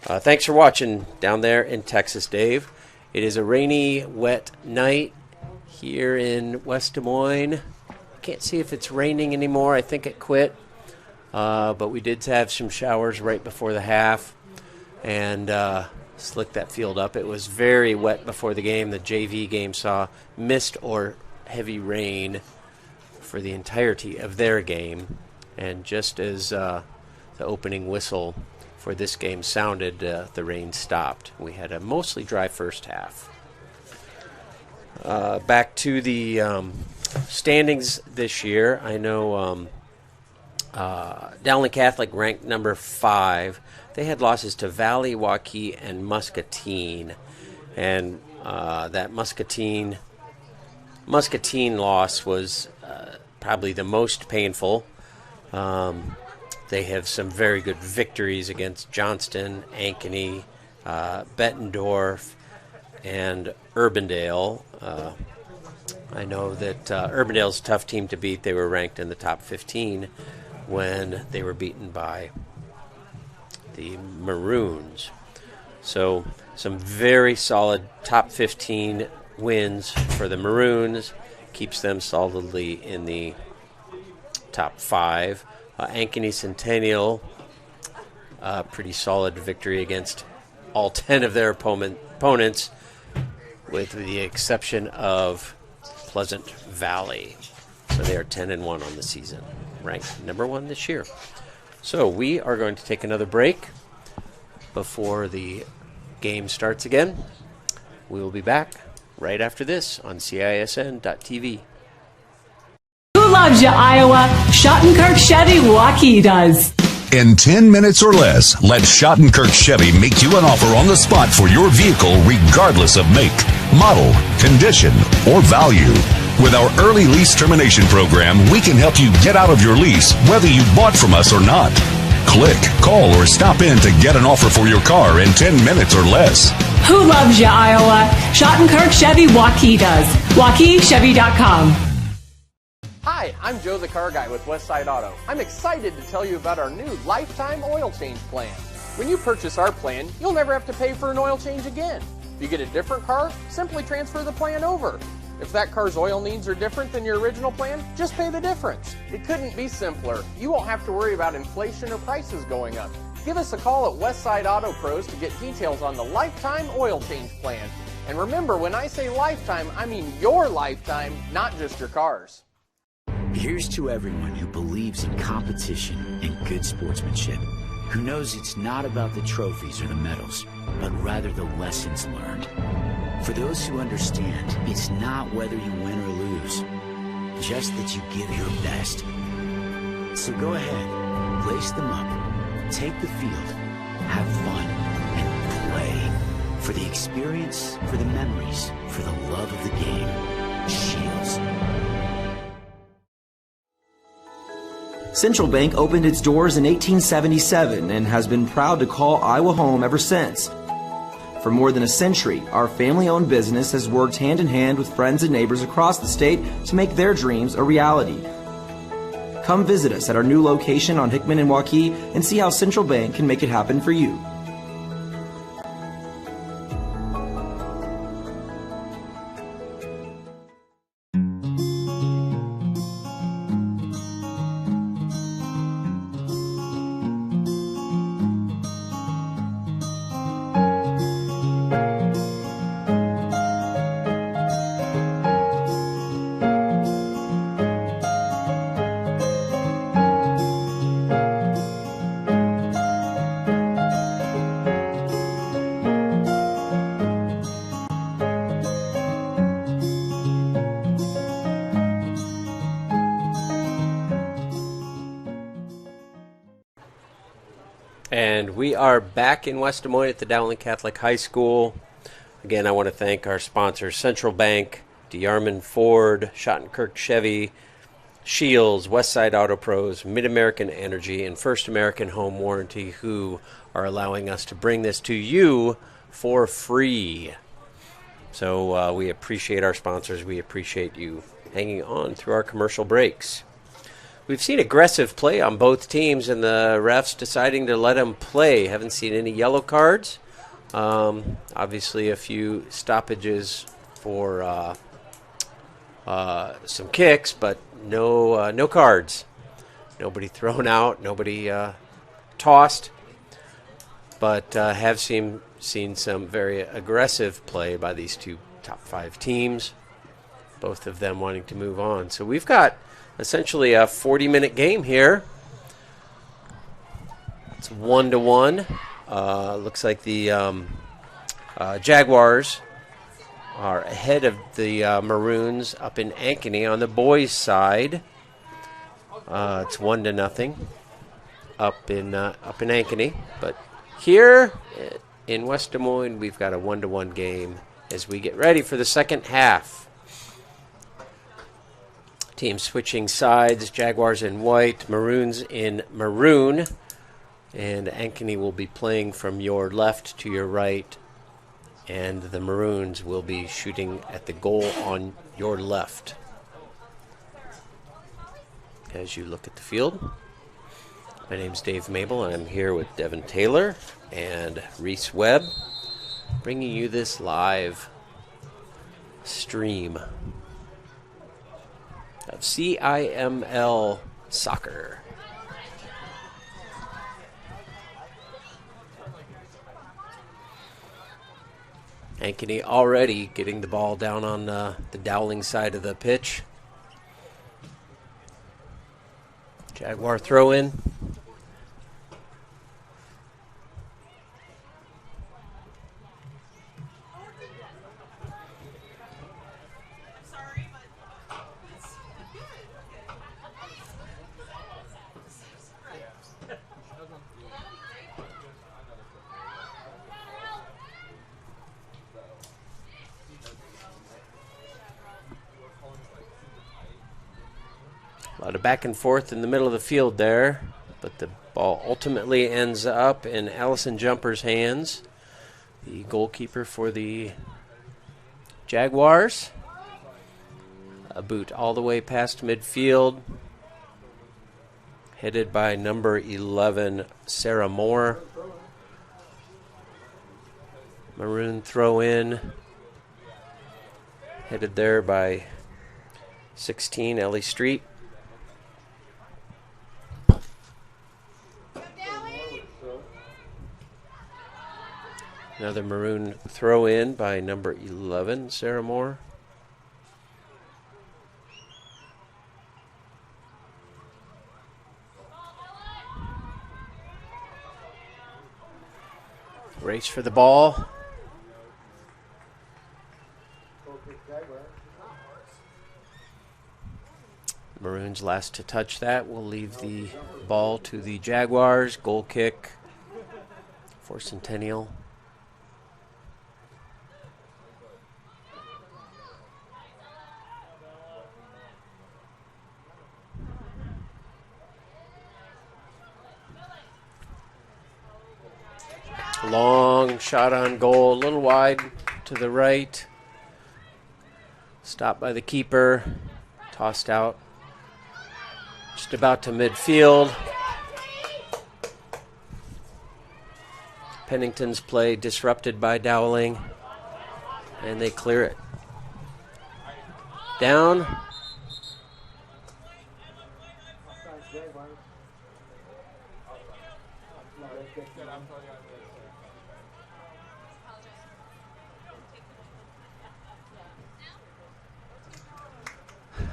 thanks for watching down there in Texas, Dave. It is a rainy, wet night here in West Des Moines. Can't see if it's raining anymore. I think it quit. But we did have some showers right before the half and slicked that field up. It was very wet before the game. The JV game saw mist or heavy rain for the entirety of their game. And just as the opening whistle for this game sounded, the rain stopped. We had a mostly dry first half. Back to the standings this year. I know Dowling Catholic ranked number 5. They had losses to Valley, Waukee, and Muscatine. And that Muscatine loss was probably the most painful. They have some very good victories against Johnston, Ankeny, Bettendorf, and Urbandale. I know that Urbandale's a tough team to beat. They were ranked in the top 15 when they were beaten by the Maroons. So some very solid top 15 wins for the Maroons. Keeps them solidly in the top 5. Ankeny Centennial, pretty solid victory against all 10 of their opponents, with the exception of Pleasant Valley. So they are 10-1 on the season, ranked number 1 this year. So we are going to take another break before the game starts again. We will be back right after this on CISN.TV. Who loves you, Iowa? Schottenkirk Chevy Waukee does. In 10 minutes or less, let Schottenkirk Chevy make you an offer on the spot for your vehicle regardless of make, model, condition, or value. With our early lease termination program, we can help you get out of your lease whether you bought from us or not. Click, call, or stop in to get an offer for your car in 10 minutes or less. Who loves you, Iowa? Schottenkirk Chevy Waukee does. WaukeeChevy.com. Hi, I'm Joe the Car Guy with Westside Auto. I'm excited to tell you about our new lifetime oil change plan. When you purchase our plan, you'll never have to pay for an oil change again. If you get a different car, simply transfer the plan over. If that car's oil needs are different than your original plan, just pay the difference. It couldn't be simpler. You won't have to worry about inflation or prices going up. Give us a call at Westside Auto Pros to get details on the lifetime oil change plan. And remember, when I say lifetime, I mean your lifetime, not just your car's. Here's to everyone who believes in competition and good sportsmanship, who knows it's not about the trophies or the medals, but rather the lessons learned. For those who understand, it's not whether you win or lose, just that you give your best. So go ahead, lace them up, take the field, have fun, and play. For the experience, for the memories, for the love of the game, Shields. Central Bank opened its doors in 1877 and has been proud to call Iowa home ever since. For more than a century, our family-owned business has worked hand in hand with friends and neighbors across the state to make their dreams a reality. Come visit us at our new location on Hickman and Waukee and see how Central Bank can make it happen for you. And we are back in West Des Moines at the Dowling Catholic High School. Again, I want to thank our sponsors, Central Bank, DeArmond Ford, Schottenkirk Chevy, Shields, Westside Auto Pros, Mid-American Energy, and First American Home Warranty, who are allowing us to bring this to you for free. So we appreciate our sponsors. We appreciate you hanging on through our commercial breaks. We've seen aggressive play on both teams, and the refs deciding to let them play. Haven't seen any yellow cards. Obviously, a few stoppages for some kicks, but no cards. Nobody thrown out, nobody tossed. But have seen some very aggressive play by these two top 5 teams, both of them wanting to move on. So we've got essentially a 40-minute game here. It's 1-1. Looks like the Jaguars are ahead of the Maroons up in Ankeny on the boys' side. It's 1-0 up in Ankeny. But here in West Des Moines, we've got a 1-1 game as we get ready for the second half. Teams switching sides, Jaguars in white, Maroons in maroon. And Ankeny will be playing from your left to your right, and the Maroons will be shooting at the goal on your left. As you look at the field, my name's Dave Mabel, and I'm here with Devin Taylor and Reese Webb, bringing you this live stream of CIML soccer. Ankeny already getting the ball down on the Dowling side of the pitch. Jaguar throw in. A lot of back and forth in the middle of the field there, but the ball ultimately ends up in Allison Jumper's hands, the goalkeeper for the Jaguars. A boot all the way past midfield, headed by number 11, Sarah Moore. Maroon throw in, headed there by 16, Ellie Street. Another Maroon throw in by number 11, Sarah Moore. Race for the ball. Maroons last to touch that. We'll leave the ball to the Jaguars. Goal kick for Centennial. Long shot on goal, a little wide to the right. Stopped by the keeper, tossed out. Just about to midfield. Pennington's play disrupted by Dowling, and they clear it. Down.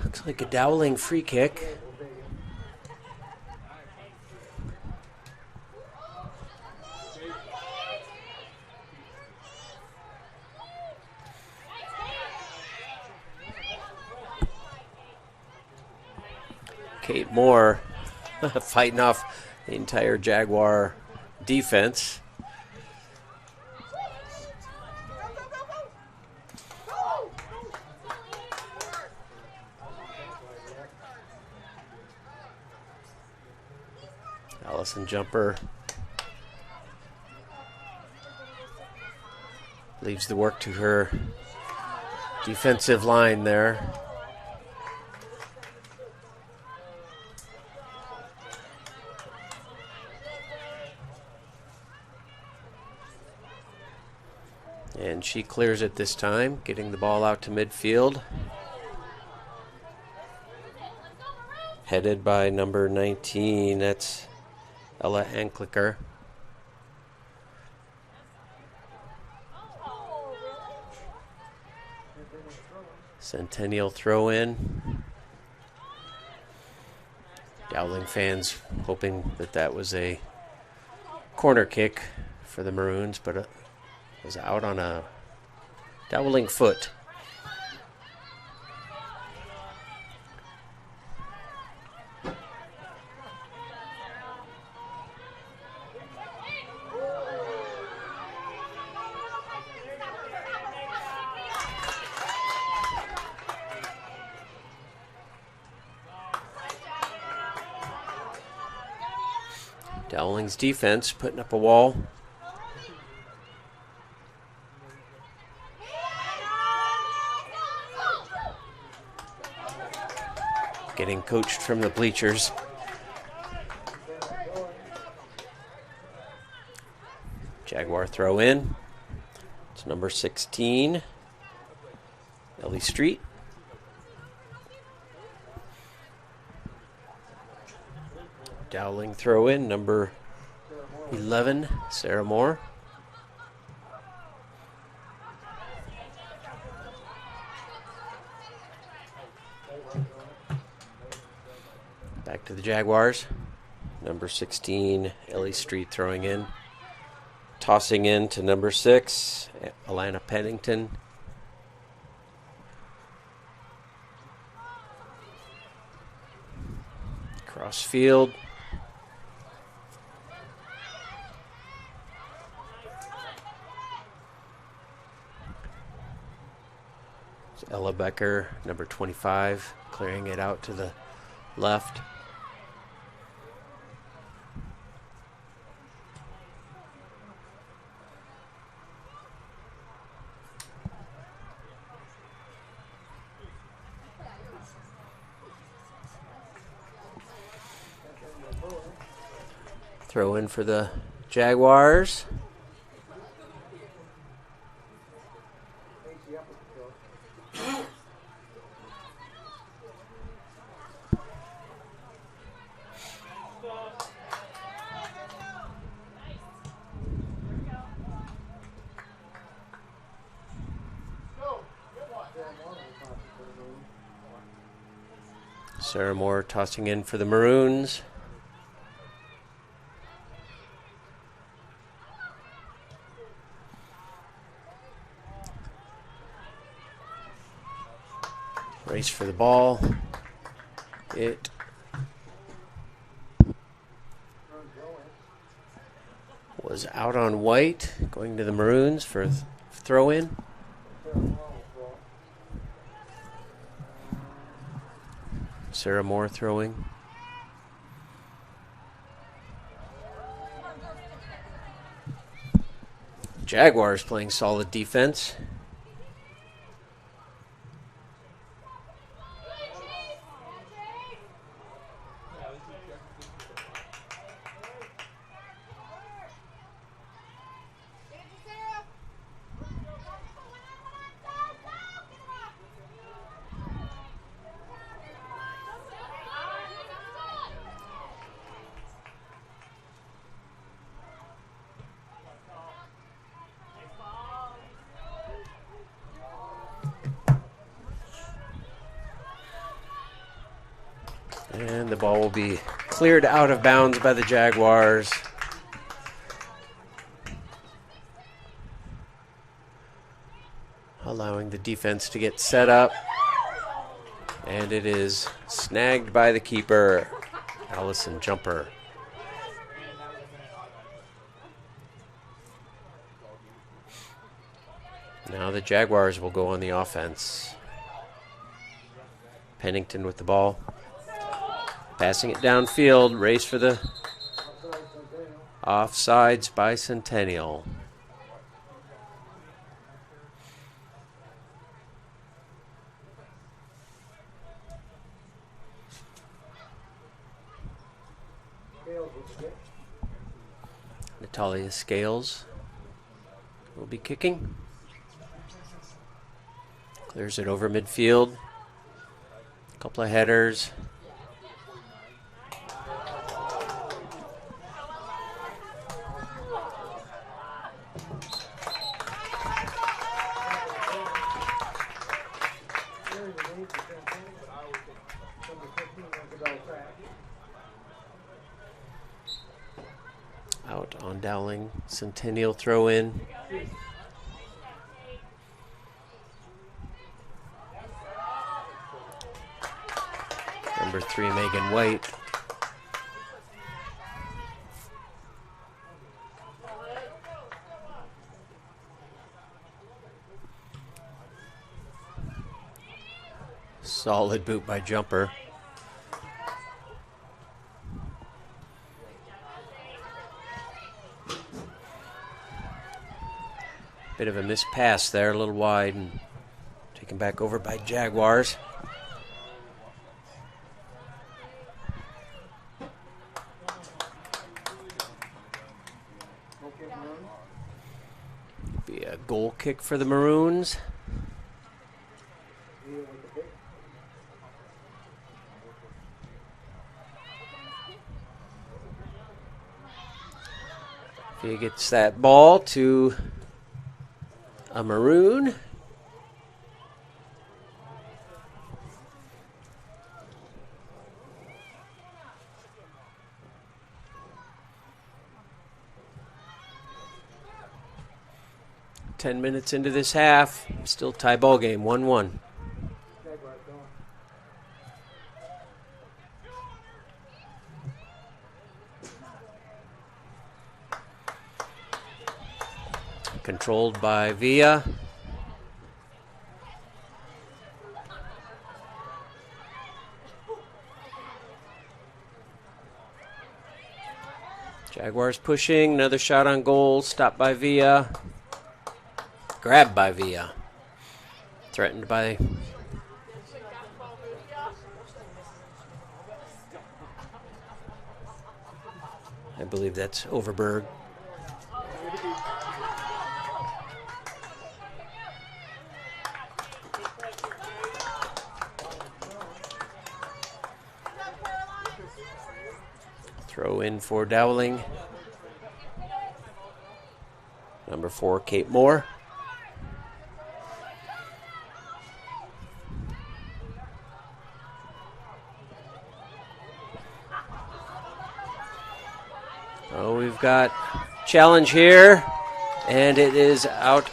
Looks like a Dowling free kick. Kate Moore fighting off the entire Jaguar defense. Allison Jumper leaves the work to her defensive line there. And she clears it this time, getting the ball out to midfield. Headed by number 19, that's Ella Anklicker. Centennial throw in. Dowling fans hoping that was a corner kick for the Maroons, but it was out on a Dowling foot. Dowling's defense putting up a wall. Getting coached from the bleachers. Jaguar throw in. It's number 16, Ellie Street. Dowling throw in, number 11, Sarah Moore. Back to the Jaguars. Number 16, Ellie Street throwing in. Tossing in to number 6, Alana Pennington. Cross field. It's Ella Becker, number 25, clearing it out to the left. Throw in for the Jaguars. Sarah Moore tossing in for the Maroons. Race for the ball. It was out on white, going to the Maroons for a throw in. Sarah Moore throwing. Jaguars playing solid defense. And the ball will be cleared out of bounds by the Jaguars. Allowing the defense to get set up. And it is snagged by the keeper, Allison Jumper. Now the Jaguars will go on the offense. Pennington with the ball. Passing it downfield, race for the offsides by Centennial. Natalia Scales will be kicking. Clears it over midfield. A couple of headers. Out on Dowling. Centennial throw in. Number 3, Megan White. Solid boot by Jumper. Bit of a missed pass there, a little wide, and taken back over by Jaguars. Be a goal kick for the Maroons. He gets that ball to a Maroon. Ten minutes into this half, still tie ball game, 1-1. Controlled by Villa. Jaguars pushing, another shot on goal, stopped by Villa. Grabbed by Villa. Threatened by... I believe that's Overberg. Throw in for Dowling. Number 4, Kate Moore. Oh, we've got challenge here, and it is out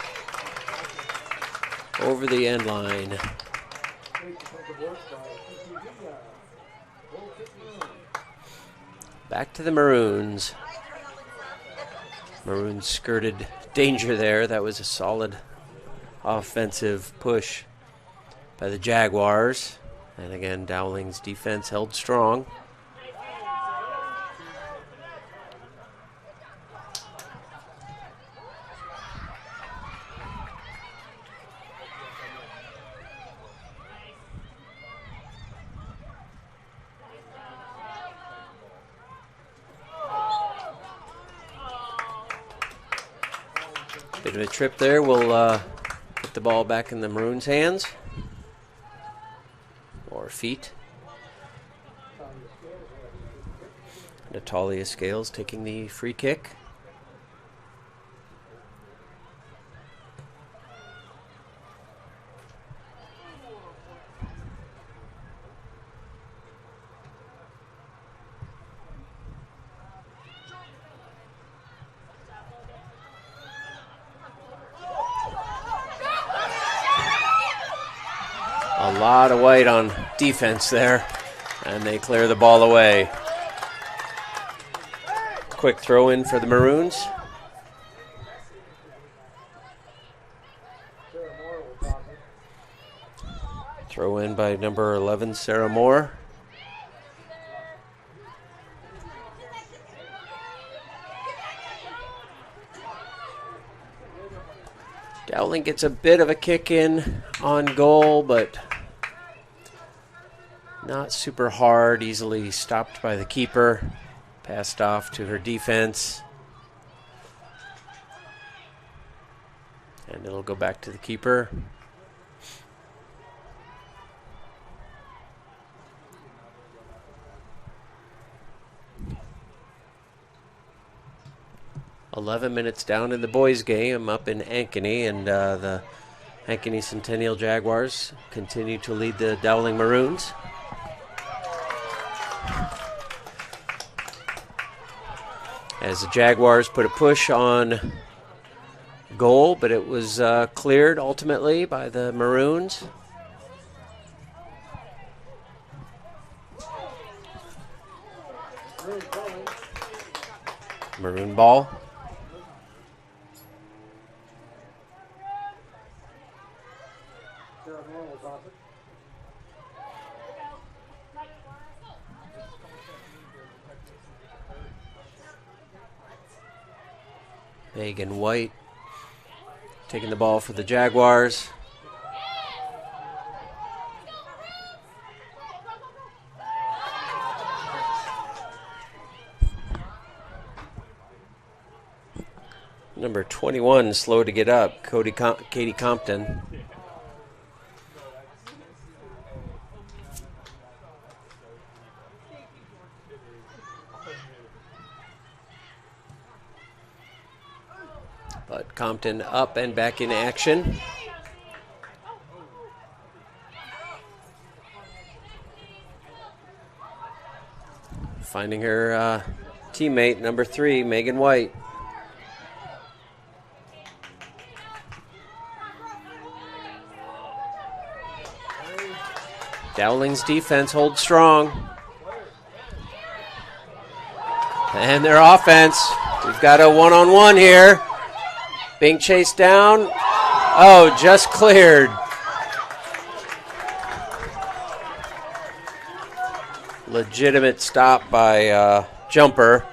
over the end line. Back to the Maroons. Maroons skirted danger there. That was a solid offensive push by the Jaguars. And again, Dowling's defense held strong. Bit of a trip there. We'll put the ball back in the Maroons' hands. Or feet. Natalia Scales taking the free kick. lot of white on defense there, and they clear the ball away. Quick throw in for the Maroons. Throw in by number 11, Sarah Moore. Dowling gets a bit of a kick in on goal, but not super hard. Easily stopped by the keeper. Passed off to her defense. And it'll go back to the keeper. "11 minutes down in the boys' game up in Ankeny, and the Ankeny Centennial Jaguars continue to lead the Dowling Maroons. As the Jaguars put a push on goal, but it was cleared ultimately by the Maroons. Maroon ball. Megan White taking the ball for the Jaguars. Number 21, slow to get up, Katie Compton. But Compton up and back in action. Finding her teammate, number 3, Megan White. Dowling's defense holds strong. And their offense, we've got a one-on-one here. Being chased down. Oh, just cleared. Legitimate stop by Jumper.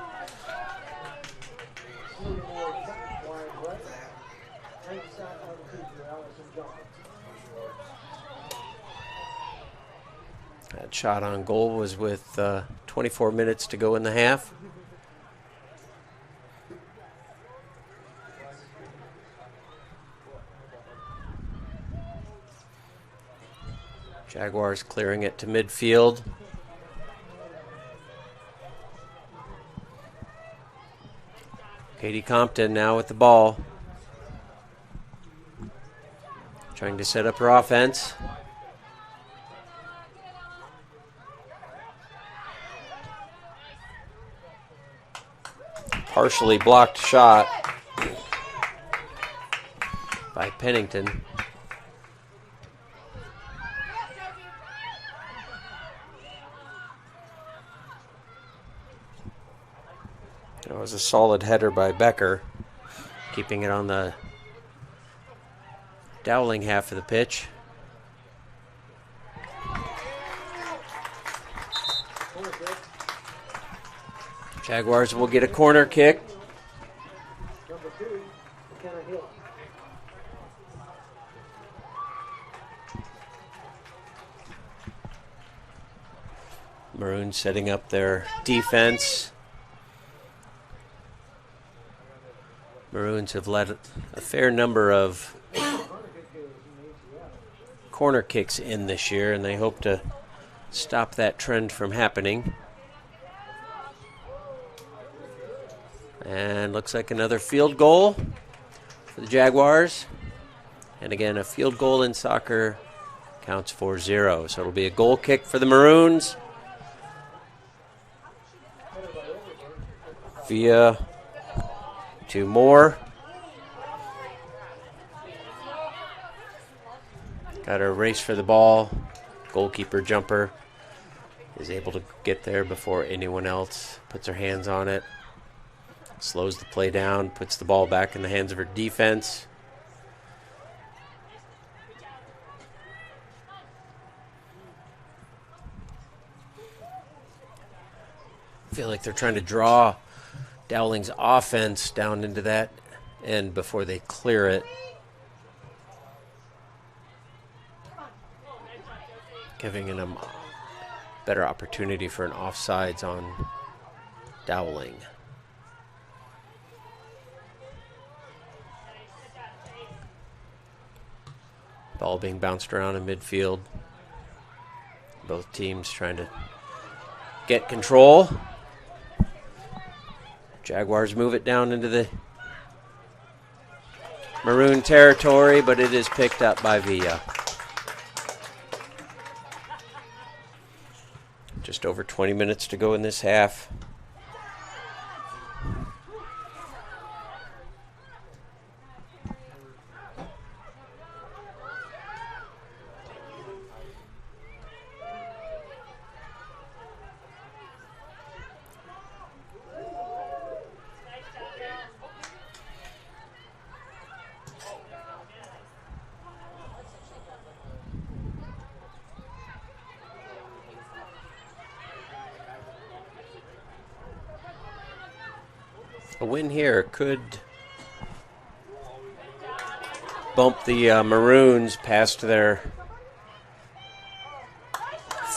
That shot on goal was with 24 minutes to go in the half. Jaguars clearing it to midfield. Katie Compton now with the ball. Trying to set up her offense. Partially blocked shot by Pennington. It was a solid header by Becker, keeping it on the Dowling half of the pitch. Jaguars will get a corner kick. Maroons setting up their defense. Maroons have let a fair number of corner kicks in this year, and they hope to stop that trend from happening. And looks like another field goal for the Jaguars. And again, a field goal in soccer counts for 0. So it'll be a goal kick for the Maroons. Via to Moore. Got her race for the ball. Goalkeeper jumper is able to get there before anyone else puts their hands on it. Slows the play down, puts the ball back in the hands of her defense. I feel like they're trying to draw Dowling's offense down into that end before they clear it. Giving them a better opportunity for an offsides on Dowling. Ball being bounced around in midfield. Both teams trying to get control. Jaguars move it down into the Maroon territory, but it is picked up by Villa. Just over 20 minutes to go in this half. A win here could bump the Maroons past their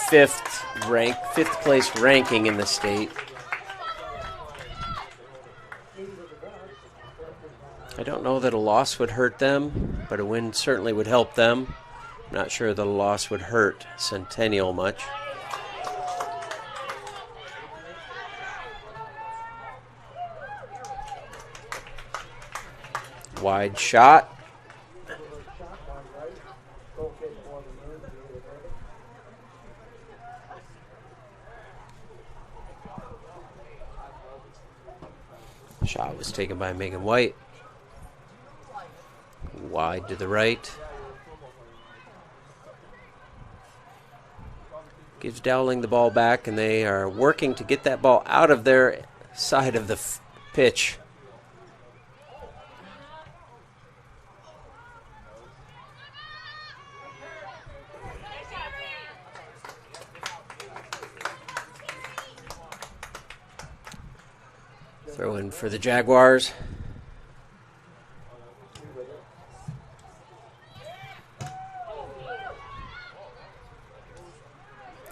fifth place ranking in the state. I don't know that a loss would hurt them, but a win certainly would help them. I'm not sure that a loss would hurt Centennial much. Wide shot. Shot was taken by Megan White. Wide to the right. Gives Dowling the ball back, and they are working to get that ball out of their side of the pitch. Throw in for the Jaguars.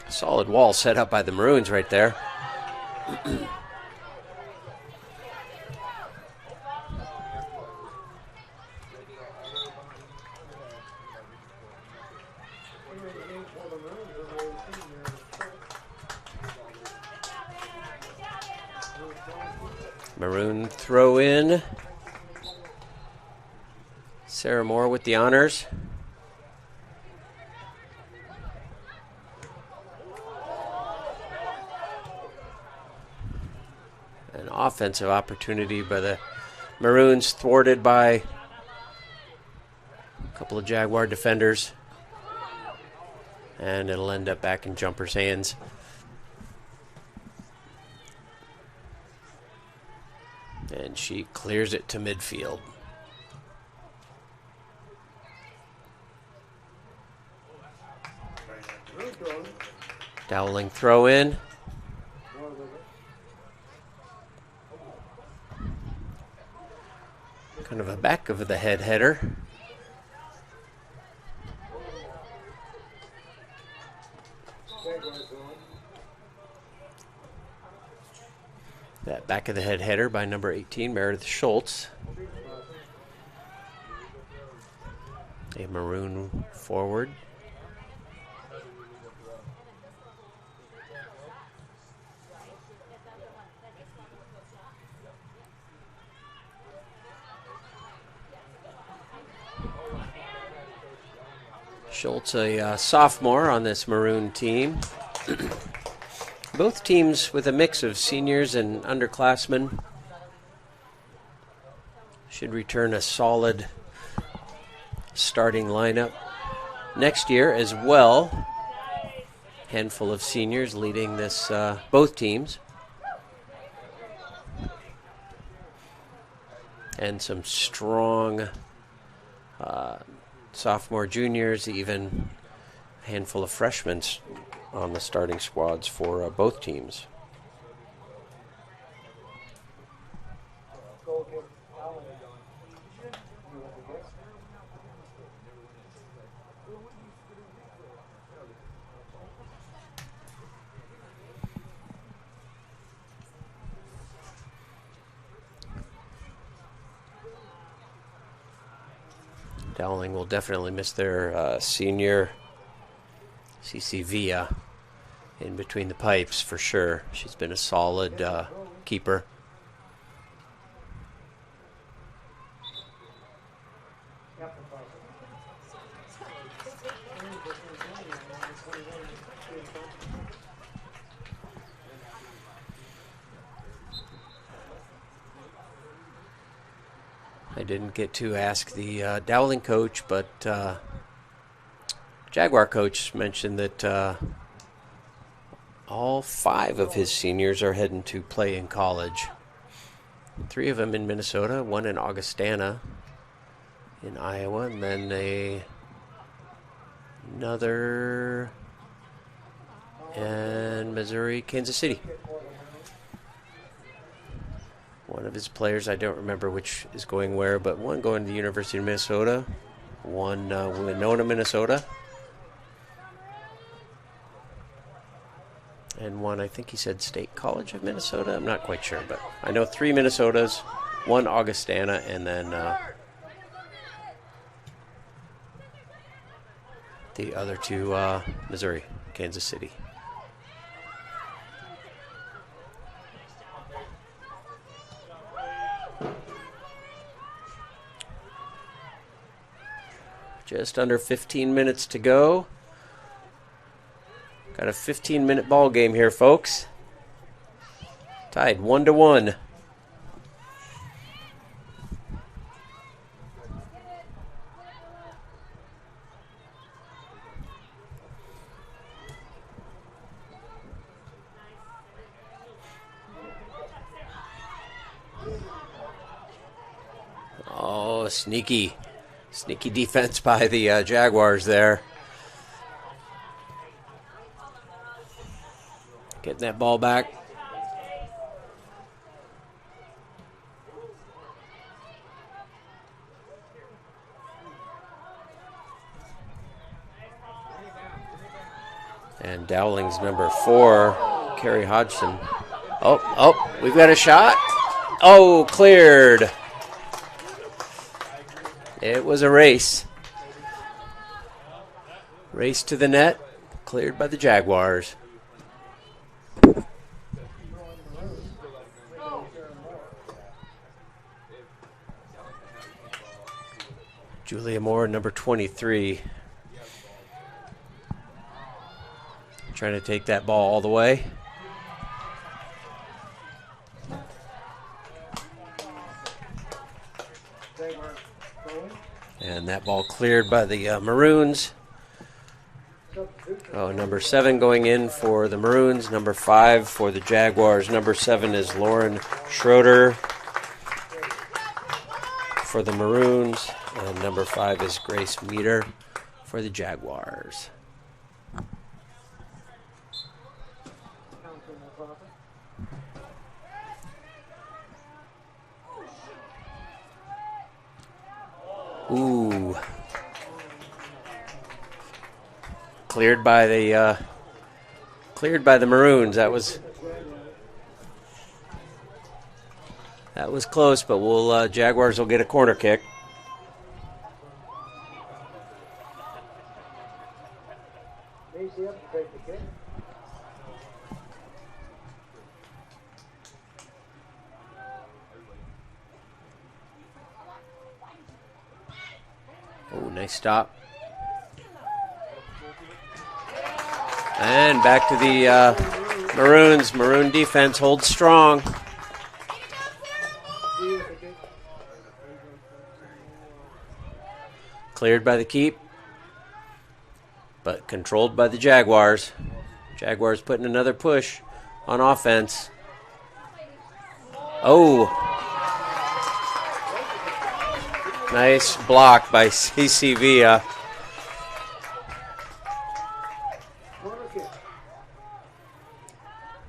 Solid wall set up by the Maroons right there. Maroon throw in. Sarah Moore with the honors. An offensive opportunity by the Maroons, thwarted by a couple of Jaguar defenders. And it'll end up back in Jumper's hands. And she clears it to midfield. Dowling throw in. Kind of a back of the head header. That back of the head header by number 18, Meredith Schultz. A Maroon forward. Schultz, a sophomore on this Maroon team. Both teams with a mix of seniors and underclassmen. Should return a solid starting lineup next year as well. Handful of seniors leading this, both teams. And some strong sophomore, juniors, even a handful of freshmen on the starting squads for both teams. Dowling will definitely miss their senior CC Villa in between the pipes for sure. She's been a solid keeper. I didn't get to ask the Dowling coach, but Jaguar coach mentioned that all 5 of his seniors are heading to play in college. 3 of them in Minnesota, 1 in Augustana in Iowa, and then another in Missouri, Kansas City. One of his players, I don't remember which is going where, but one going to the University of Minnesota, one Winona, Minnesota, and one, I think he said State College of Minnesota. I'm not quite sure, but I know 3 Minnesotas, 1 Augustana, and then the other 2 Missouri, Kansas City. Just under 15 minutes to go. Got a 15-minute ball game here, folks. Tied 1-1. Oh, sneaky defense by the Jaguars there. Getting that ball back. And Dowling's number 4, Carrie Hodgson. Oh, we've got a shot. Oh, cleared. It was a race. Race to the net, cleared by the Jaguars. Julia Moore, number 23. Trying to take that ball all the way. And that ball cleared by the Maroons. Oh, number 7 going in for the Maroons. Number 5 for the Jaguars. Number 7 is Lauren Schroeder for the Maroons. And number 5 is Grace Meter for the Jaguars. Ooh. Cleared by the Maroons. That was close, but Jaguars will get a corner kick. Oh, nice stop. And back to the Maroons. Maroon defense holds strong. Cleared by the keep, but controlled by the Jaguars. Jaguars putting another push on offense. Oh. Nice block by CC Villa.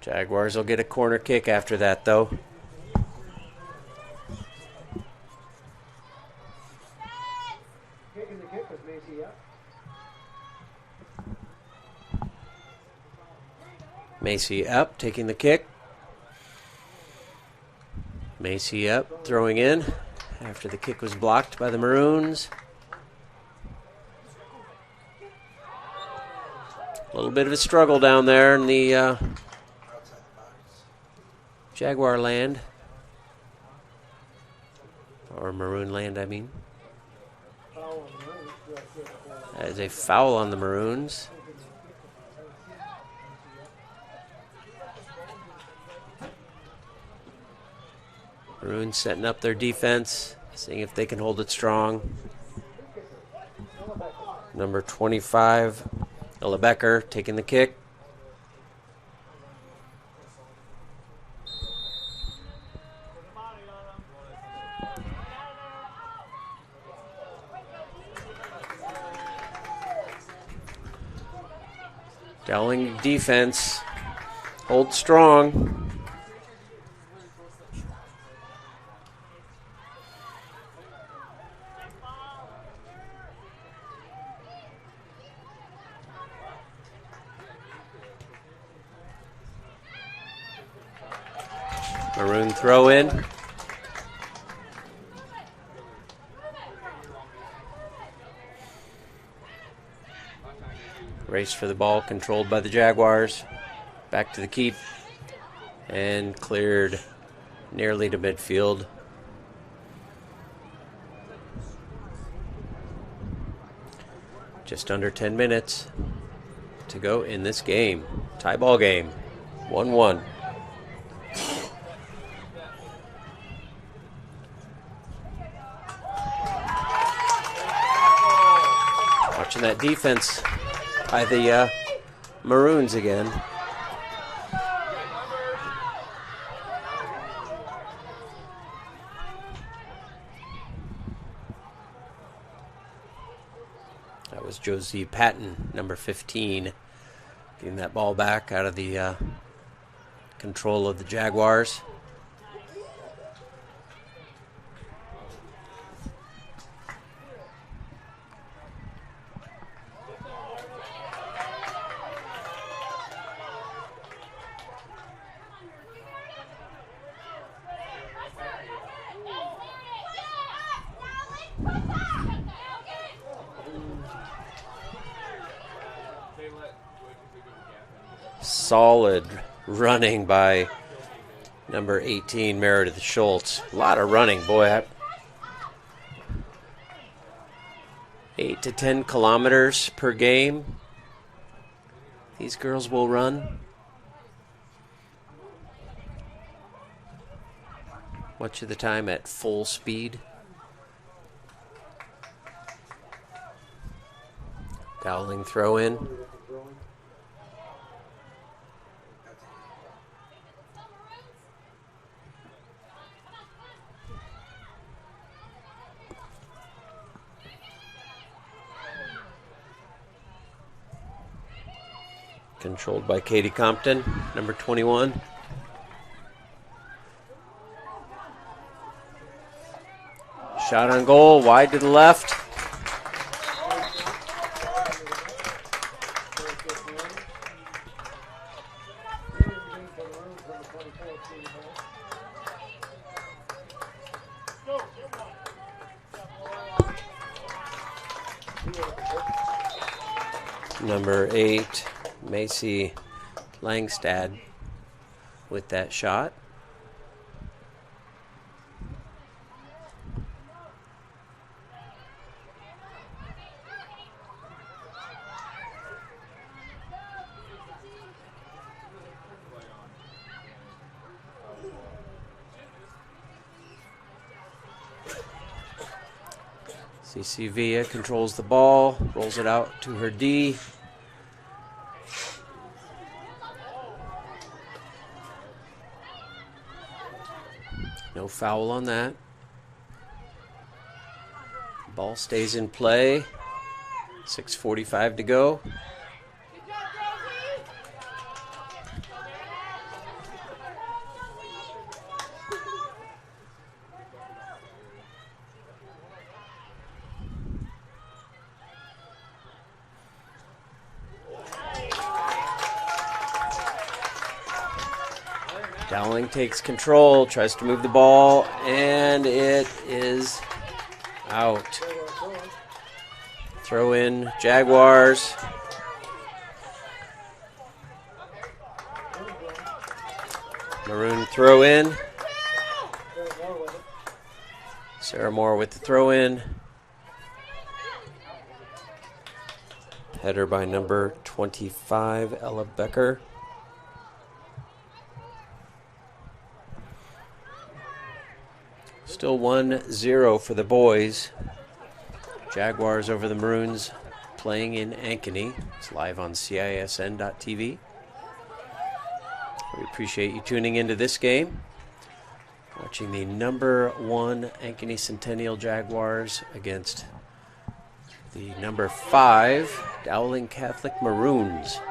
Jaguars will get a corner kick after that, though. Macy up, taking the kick. Macy up, throwing in after the kick was blocked by the Maroons. A little bit of a struggle down there in the Jaguar land. Or Maroon land, I mean. That is a foul on the Maroons. Maroons setting up their defense, seeing if they can hold it strong. Number 25, Ella Becker, taking the kick. Dowling defense holds strong. Maroon throw in. Race for the ball controlled by the Jaguars. Back to the keep. And cleared nearly to midfield. Just under 10 minutes to go in this game. Tie ball game. 1-1. Watching that defense by the Maroons again. That was Josie Patton, number 15, getting that ball back out of the control of the Jaguars. Solid running by number 18, Meredith Schultz. A lot of running, boy. 8 to 10 kilometers per game. These girls will run. Much of the time at full speed. Dowling throw in. Controlled by Katie Compton, number 21. Shot on goal, wide to the left. Number 8, Macy Langstad with that shot. CC Villa controls the ball, rolls it out to her D. No foul on that. Ball stays in play. 6:45 to go. Dowling takes control, tries to move the ball, and it is out. Throw in Jaguars. Maroon throw in. Sarah Moore with the throw in. Header by number 25, Ella Becker. Still 1-0 for the boys. Jaguars over the Maroons playing in Ankeny. It's live on CISN.TV. We appreciate you tuning into this game. Watching the number 1 Ankeny Centennial Jaguars against the number 5 Dowling Catholic Maroons.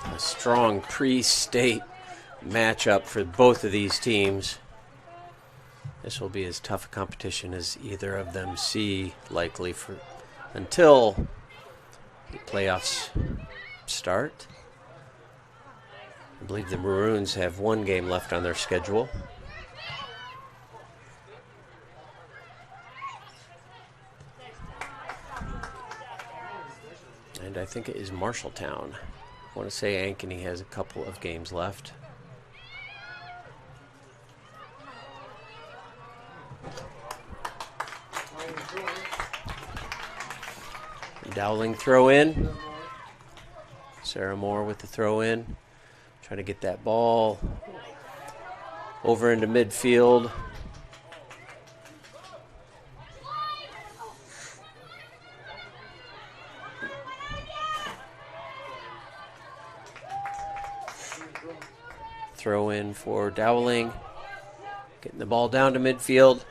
A strong pre-state matchup for both of these teams. This will be as tough a competition as either of them see likely for until the playoffs start. I believe the Maroons have one game left on their schedule. And I think it is Marshalltown. I want to say Ankeny has a couple of games left. Dowling throw in. Sarah Moore with the throw in. Trying to get that ball over into midfield. Throw in for Dowling. Getting the ball down to midfield.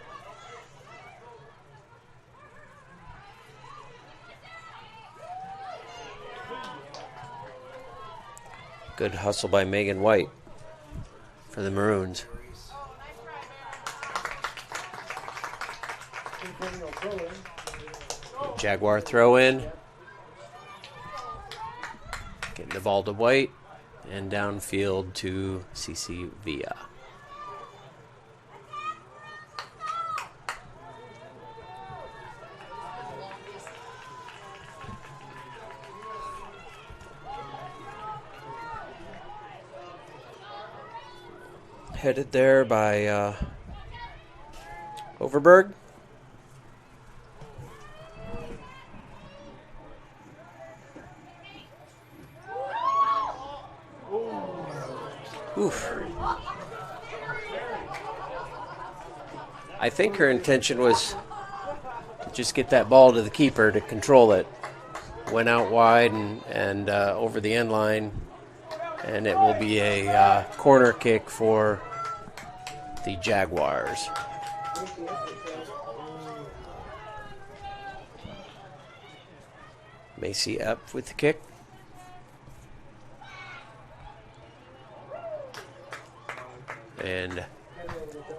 Good hustle by Megan White for the Maroons. Jaguar throw in. Getting the ball to White and downfield to CC Villa. Headed there by Overberg. Oof. I think her intention was to just get that ball to the keeper to control it. Went out wide and over the end line, and it will be a corner kick for the Jaguars. Macy up with the kick. And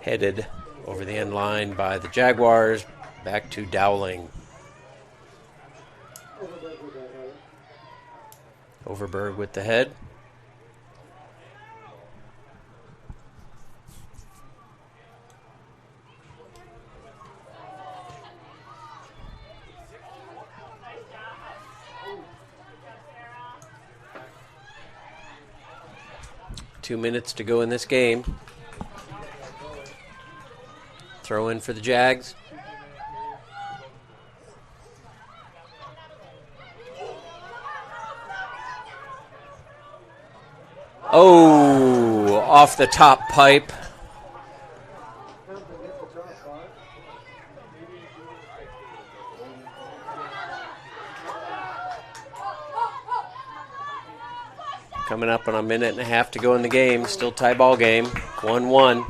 headed over the end line by the Jaguars, back to Dowling. Overberg with the head. Two minutes to go in this game. Throw in for the Jags. Oh, off the top pipe. Coming up on a minute and a half to go in the game. Still tie ball game. 1-1.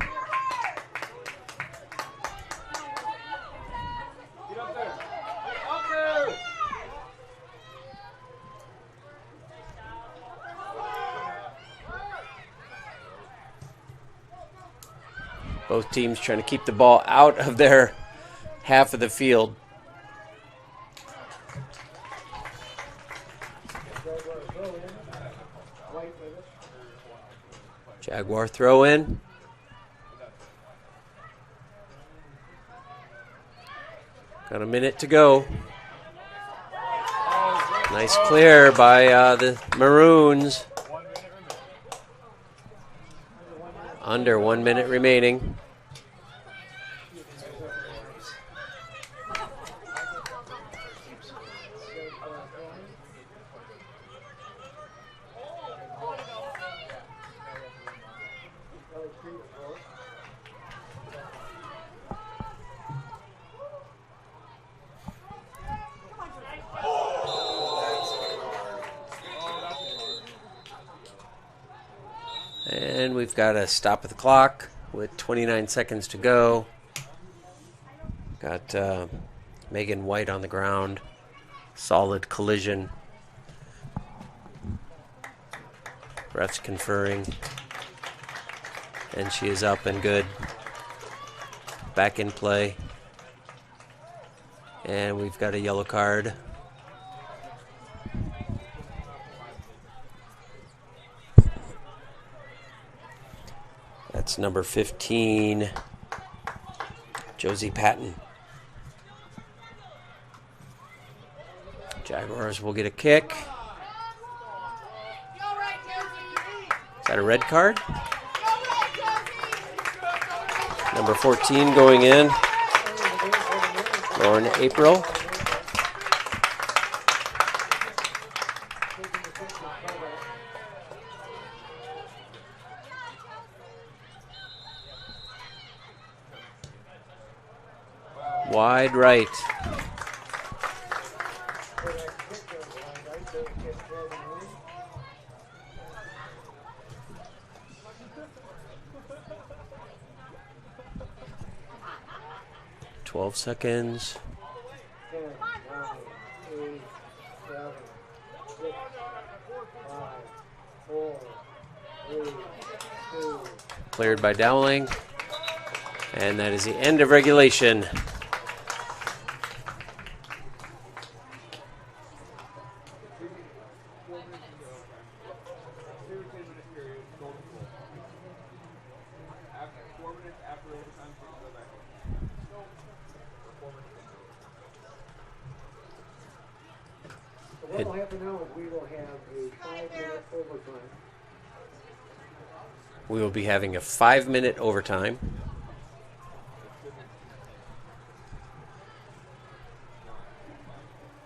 Both teams trying to keep the ball out of their half of the field. Jaguar throw in. Got a minute to go. Nice clear by the Maroons. Under 1 minute remaining. And we've got a stop of the clock with 29 seconds to go. Got Megan White on the ground. Solid collision. Ref's conferring. And she is up and good. Back in play. And we've got a yellow card. That's number 15, Josie Patton. Jaguars will get a kick. Is that a red card? Number 14 going in, Lauren April. Wide right. Twelve seconds. Cleared by Dowling. And that is the end of regulation. What will happen now is we will have a 5-minute overtime. We will be having a 5-minute overtime.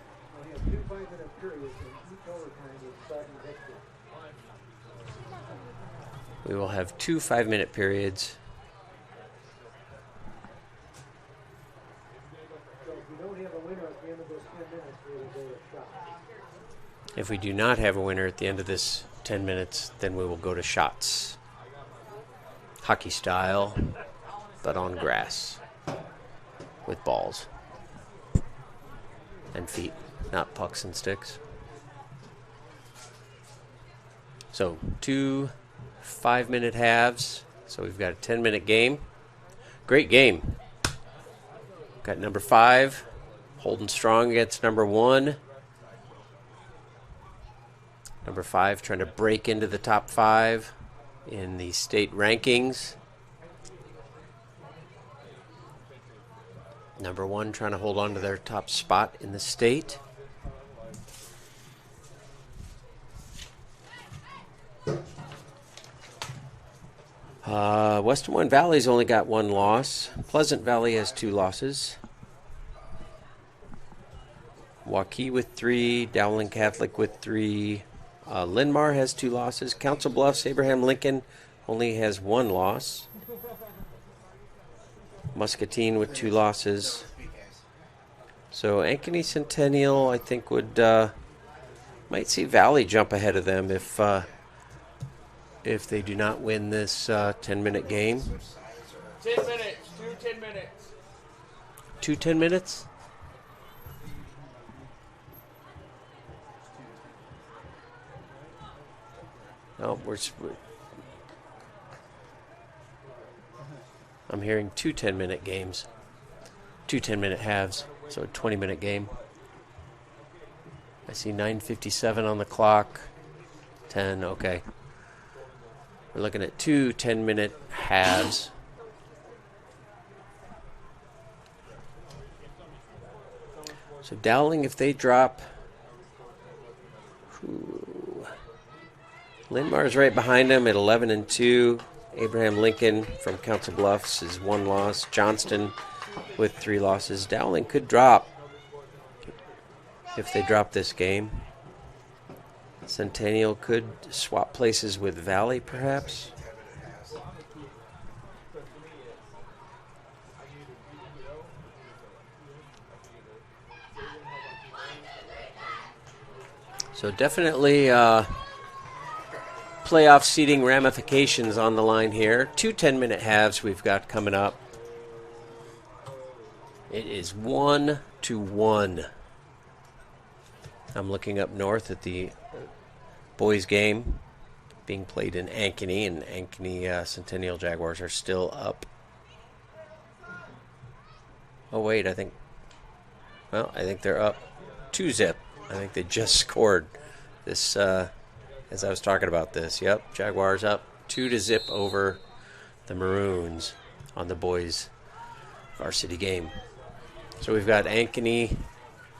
We'll have 2 5-minute periods, and each overtime is starting victory. We will have 2 5-minute periods. So if we don't have a winner at the end of those 10 minutes, we will go to shot. If we do not have a winner at the end of this 10 minutes, then we will go to shots. Hockey style, but on grass with balls and feet, not pucks and sticks. So 2 5-minute halves. So we've got a 10-minute game. Great game. Got number 5 holding strong against number 1. Number 5 trying to break into the top 5 in the state rankings. Number 1 trying to hold on to their top spot in the state. Western One Valley's only got 1 loss. Pleasant Valley has 2 losses. Waukee with 3, Dowling Catholic with 3. Linmar has 2 losses. Council Bluffs, Abraham Lincoln only has 1 loss. Muscatine with 2 losses. So Ankeny Centennial, I think, would might see Valley jump ahead of them if if they do not win this 10-minute game. 10 minutes. 10 minutes. 10 minutes? No, I'm hearing 2 10-minute games. 2 10-minute halves, so a 20-minute game. I see 9:57 on the clock. 10, okay. We're looking at 2 10-minute halves. So Dowling, if they drop... Linmar's right behind them at 11-2. Abraham Lincoln from Council Bluffs is 1 loss. Johnston with 3 losses. Dowling could drop if they drop this game. Centennial could swap places with Valley, perhaps. So definitely playoff seeding ramifications on the line here. 2 10-minute halves we've got coming up. It is 1-1. I'm looking up north at the boys game being played in Ankeny, and Ankeny Centennial Jaguars are still up. Oh wait, I think they're up 2-0. I think they just scored this as I was talking about this. Yep, Jaguars up 2-0 over the Maroons on the boys varsity game. So we've got Ankeny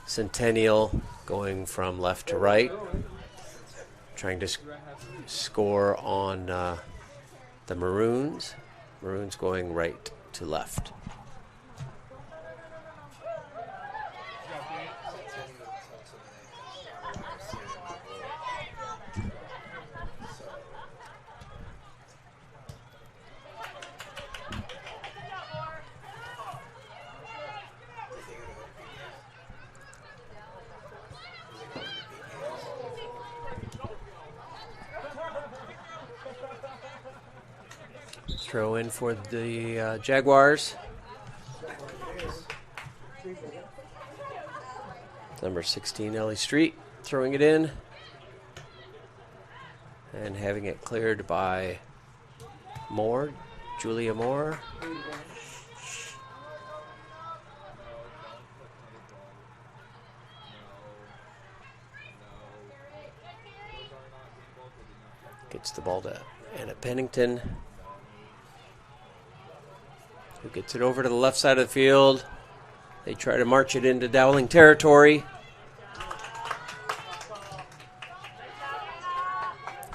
Centennial going from left to right, trying to score on the Maroons. Maroons going right to left. Throw in for the Jaguars. Number 16, Ellie Street, throwing it in. And having it cleared by Moore, Julia Moore. Gets the ball to Anna Pennington, who gets it over to the left side of the field. They try to march it into Dowling territory.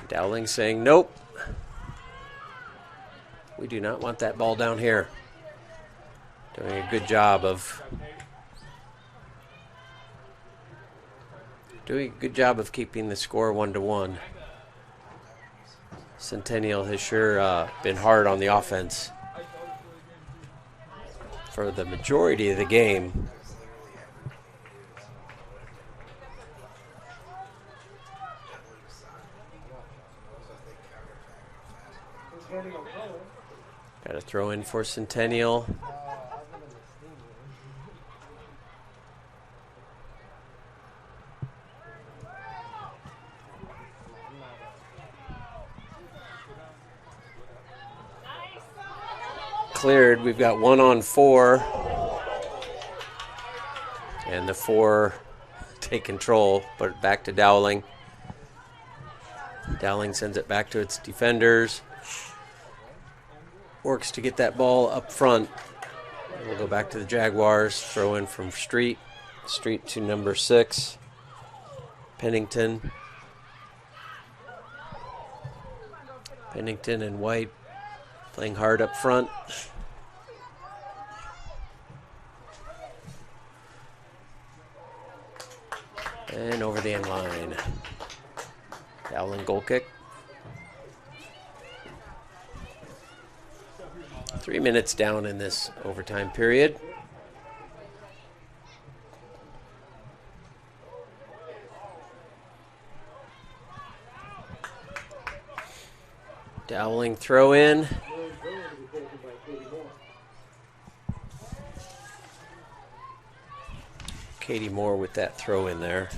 Dowling saying, nope. We do not want that ball down here. Doing a good job of keeping the score 1-1. Centennial has sure been hard on the offense for the majority of the game. Got to throw in for Centennial. Cleared. We've got 1 on 4. And the 4 take control, but back to Dowling. Dowling sends it back to its defenders. Works to get that ball up front. We'll go back to the Jaguars. Throw in from Street. Street to number 6. Pennington. Pennington and White playing hard up front. And over the end line. Dowling goal kick. 3 minutes down in this overtime period. Dowling throw in. Katie Moore with that throw in there.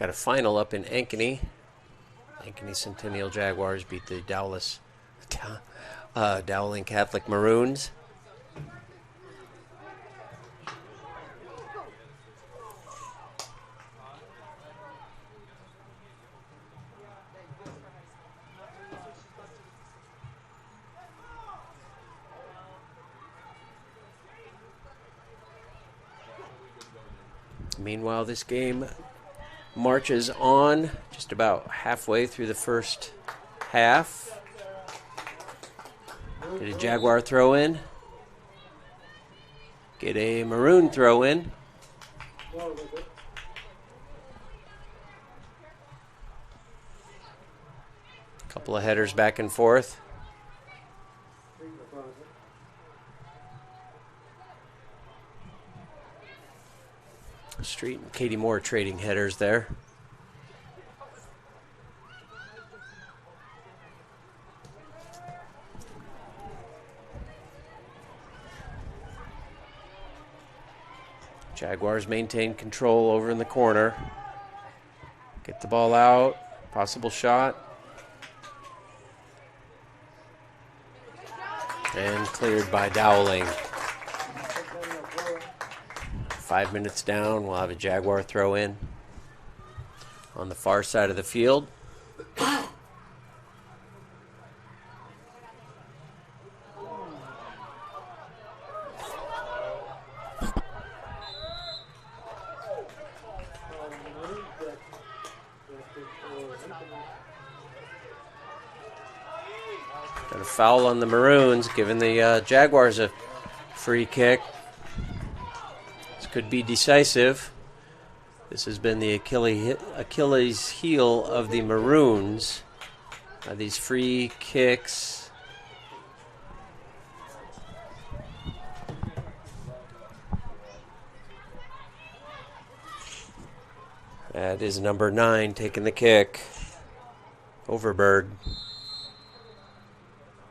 Got a final up in Ankeny. Ankeny Centennial Jaguars beat the Dowling Catholic Maroons. Meanwhile, this game marches on just about halfway through the first half. Get a Jaguar throw in. Get a Maroon throw in. Couple of headers back and forth. Street and Katie Moore trading headers there. Jaguars maintain control over in the corner. Get the ball out. Possible shot. And cleared by Dowling. 5 minutes down, we'll have a Jaguar throw in on the far side of the field. Got a foul on the Maroons, giving the Jaguars a free kick. Could be decisive. This has been the Achilles heel of the Maroons. These free kicks. That is number 9 taking the kick. Overberg.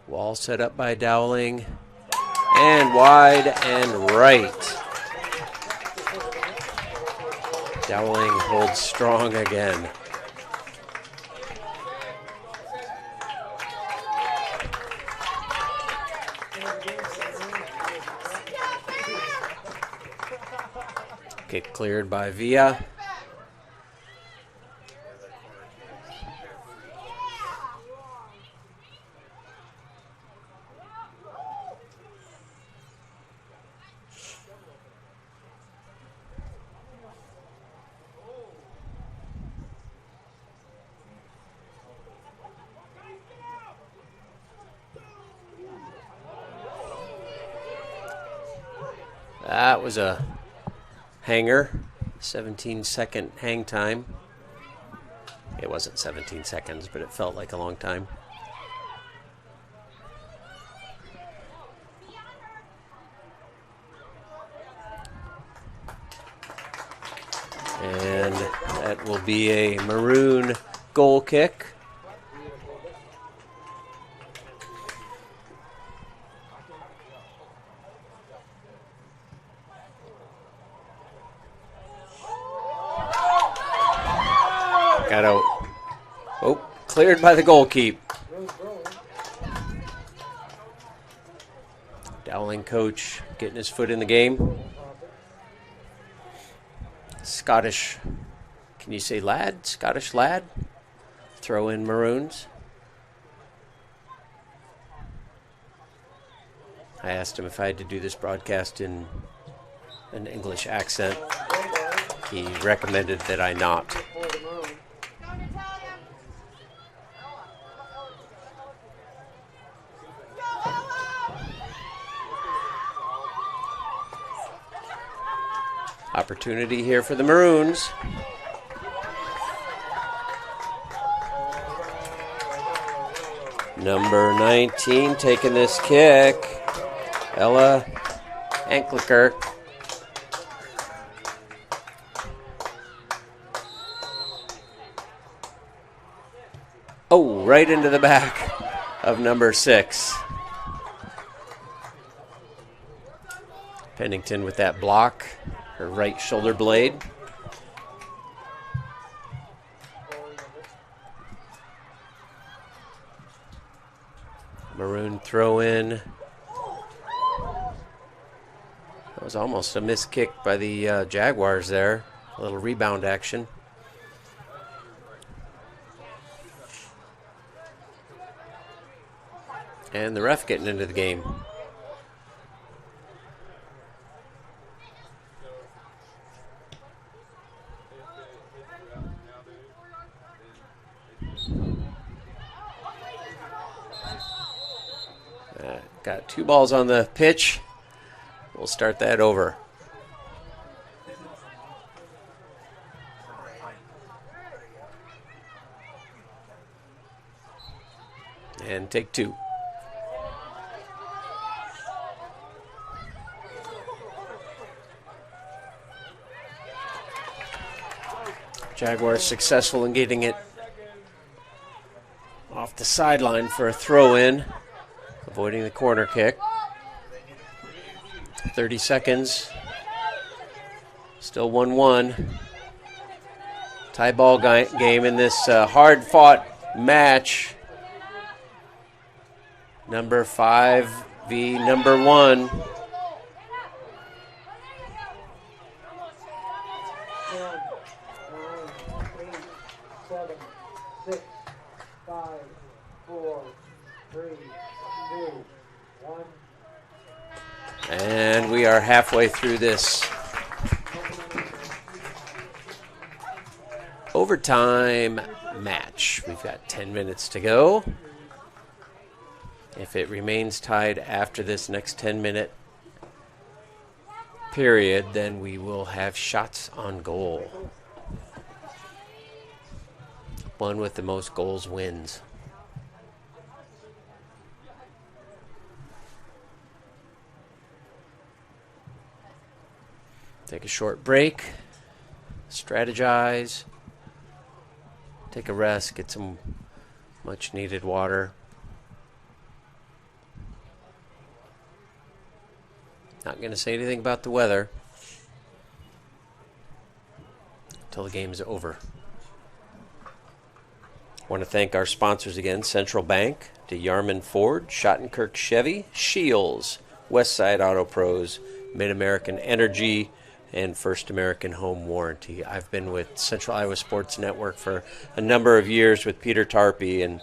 Wall set up by Dowling. And wide and right. Dowling holds strong again. Kick cleared by Villa. That was a hanger, 17-second hang time. It wasn't 17 seconds, but it felt like a long time. And that will be a Maroon goal kick. Cleared by the goalkeeper. Dowling coach getting his foot in the game. Scottish, can you say lad? Scottish lad? Throw in Maroons. I asked him if I had to do this broadcast in an English accent. He recommended that I not. Opportunity here for the Maroons. Number 19 taking this kick. Ella Anklicker. Oh, right into the back of number 6. Pennington with that block, her right shoulder blade. Maroon throw in. That was almost a missed kick by the Jaguars there. A little rebound action. And the ref getting into the game. Got 2 balls on the pitch. We'll start that over. And take 2. Jaguars successful in getting it off the sideline for a throw-in. Avoiding the corner kick. 30 seconds. Still 1-1. Tie ball game in this hard-fought match. Number 5 v. number 1. And we are halfway through this overtime match. We've got 10 minutes to go. If it remains tied after this next 10-minute period, then we will have shots on goal. One with the most goals wins. Take a short break, strategize, take a rest, get some much needed water. Not going to say anything about the weather until the game is over. I want to thank our sponsors again, Central Bank, DeYarman Ford, Schottenkirk Chevy, Shields, Westside Auto Pros, Mid-American Energy, and First American Home Warranty. I've been with Central Iowa Sports Network for a number of years with Peter Tarpey, and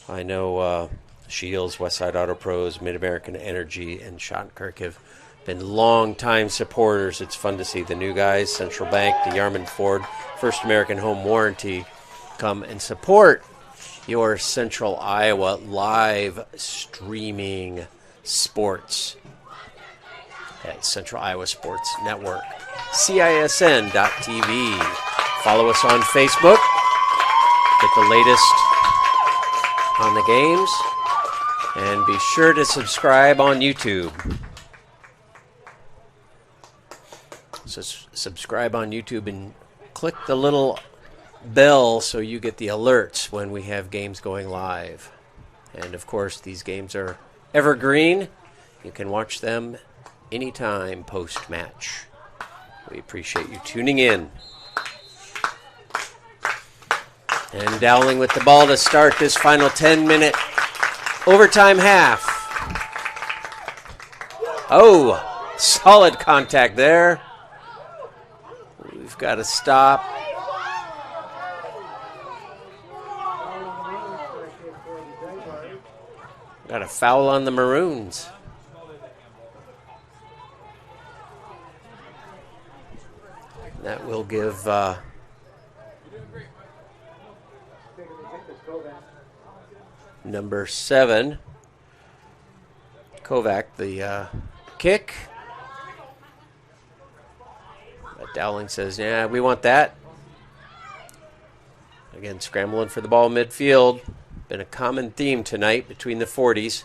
I know Shields, Westside Auto Pros, Mid-American Energy, and Schottenkirk have been long-time supporters. It's fun to see the new guys, Central Bank, DeYarman Ford, First American Home Warranty, come and support your Central Iowa live streaming sports at Central Iowa Sports Network. CISN.TV. Follow us on Facebook. Get the latest on the games. And be sure to subscribe on YouTube. So subscribe on YouTube and click the little bell so you get the alerts when we have games going live. And of course, these games are evergreen. You can watch them anytime post-match. We appreciate you tuning in. And Dowling with the ball to start this final 10-minute overtime half. Oh, solid contact there. We've got to stop. Got a foul on the Maroons. That will give number 7, Kovac, the kick. But Dowling says, yeah, we want that. Again, scrambling for the ball midfield. Been a common theme tonight between the 40s.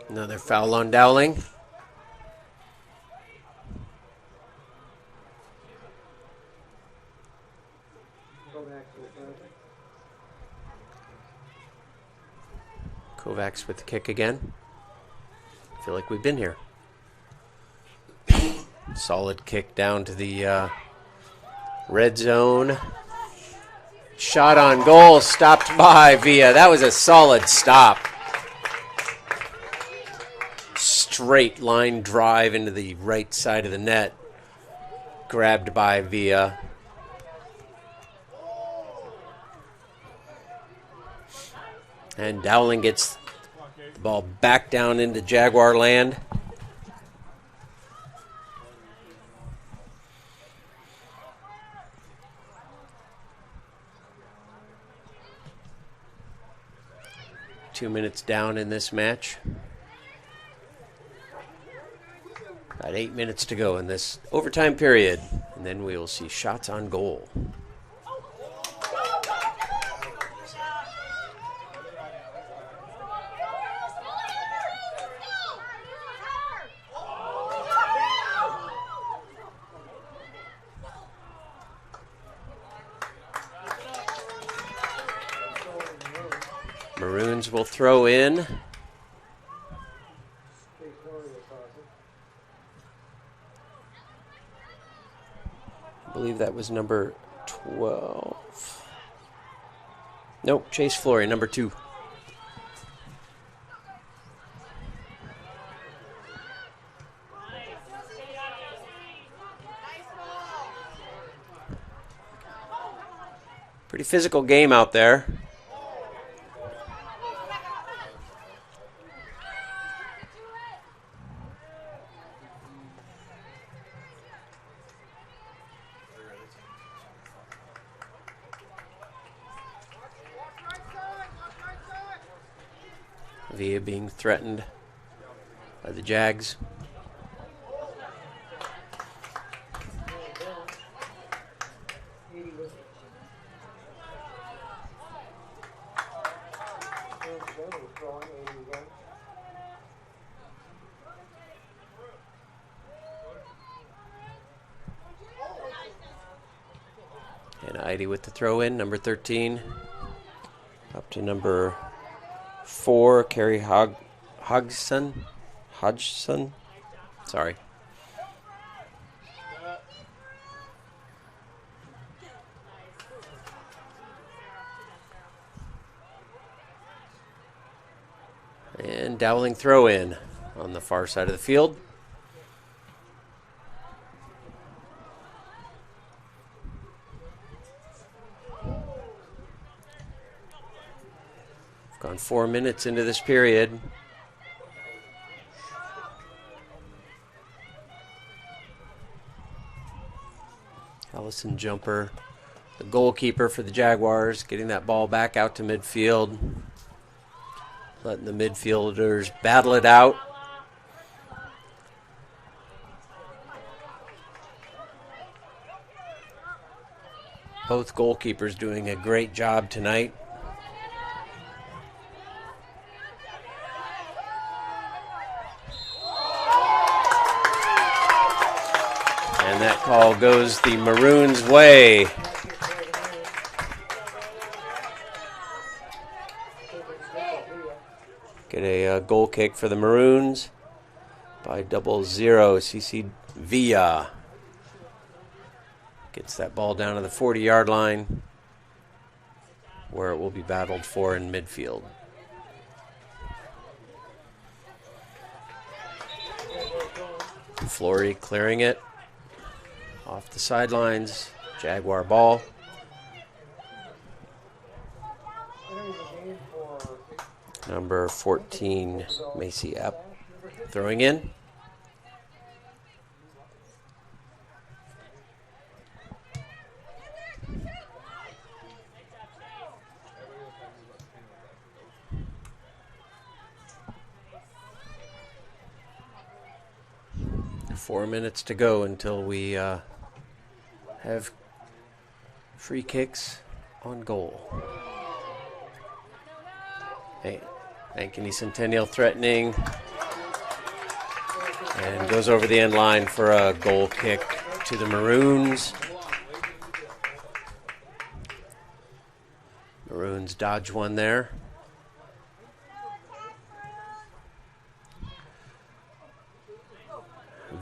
Another foul on Dowling. Kovacs with the kick again. I feel like we've been here. Solid kick down to the red zone. Shot on goal, stopped by Villa. That was a solid stop. Straight line drive into the right side of the net. Grabbed by Villa. And Dowling gets the ball back down into Jaguar land. Two minutes down in this match. About 8 minutes to go in this overtime period. And then we will see shots on goal. Maroons will throw in. I believe that was number 12. Nope, Chase Flory, number 2. Pretty physical game out there. Villa being threatened by the Jags. And Idy with the throw in, number 13. Up to number 4, Kerry Hodgson. Sorry. And Dowling throw in on the far side of the field. Gone 4 minutes into this period. Allison Jumper, the goalkeeper for the Jaguars, getting that ball back out to midfield. Letting the midfielders battle it out. Both goalkeepers doing a great job tonight. And that call goes the Maroons' way. Get a goal kick for the Maroons by 00. CC Villa gets that ball down to the 40-yard line where it will be battled for in midfield. Flory clearing it off the sidelines. Jaguar ball. Number 14, Macy Epp, throwing in. Four minutes to go until we have free kicks on goal. Hey. Ankeny Centennial threatening and goes over the end line for a goal kick to the Maroons. Maroons dodge one there.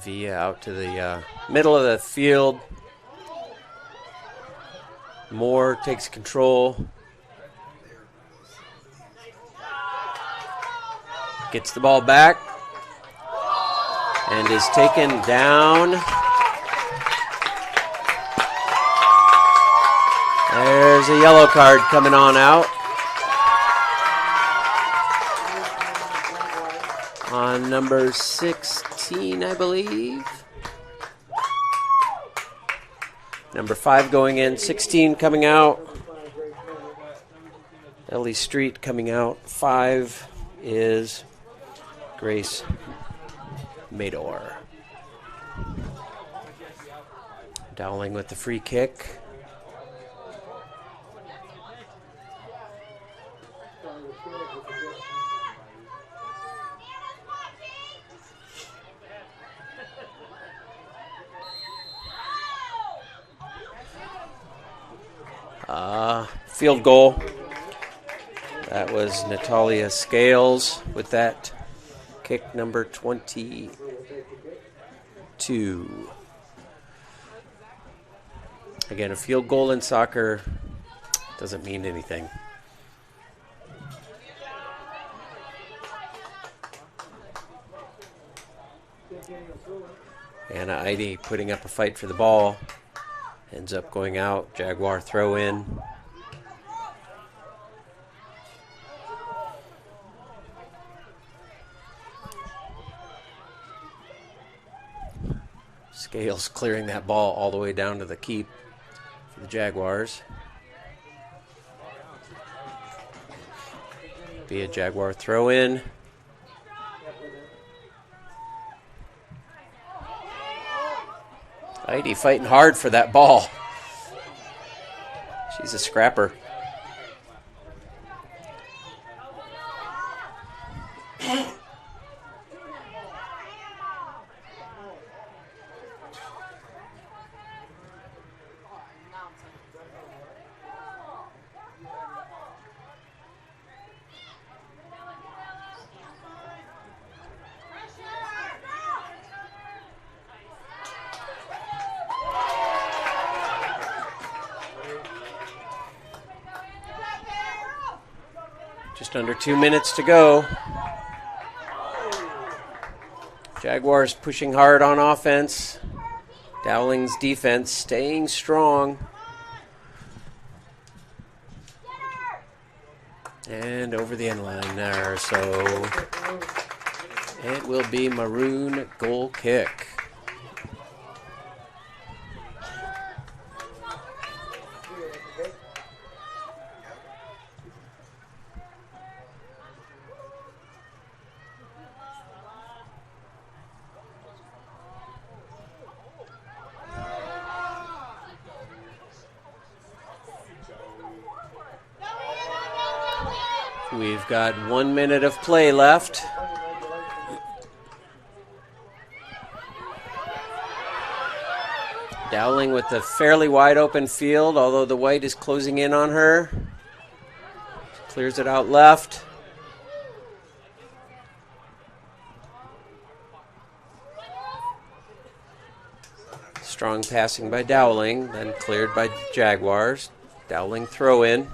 Via out to the middle of the field. Moore takes control. Gets the ball back. And is taken down. There's a yellow card coming on out. On number 16, I believe. Number 5 going in, 16 coming out. Ellie Street coming out. 5 is Grace Mador. Dowling with the free kick. Field goal. That was Natalia Scales with that kick, number 22. Again, a field goal in soccer doesn't mean anything. Anna Eide putting up a fight for the ball. Ends up going out. Jaguar throw in. Scales clearing that ball all the way down to the keep for the Jaguars. Be a Jaguar throw in. Heidi fighting hard for that ball. She's a scrapper. Just under 2 minutes to go. Jaguars pushing hard on offense. Dowling's defense staying strong. And over the end line there, so it will be Maroon goal kick. We've got 1 minute of play left. Dowling with a fairly wide open field, although the white is closing in on her. Clears it out left. Strong passing by Dowling, then cleared by Jaguars. Dowling throw in.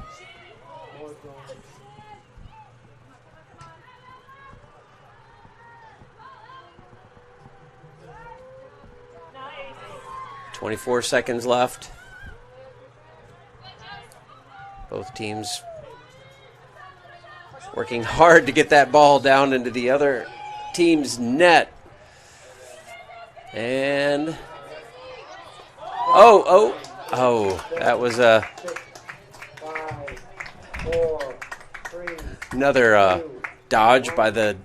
Nice. 24 seconds left. Both teams working hard to get that ball down into the other team's net. And that was another dodge by the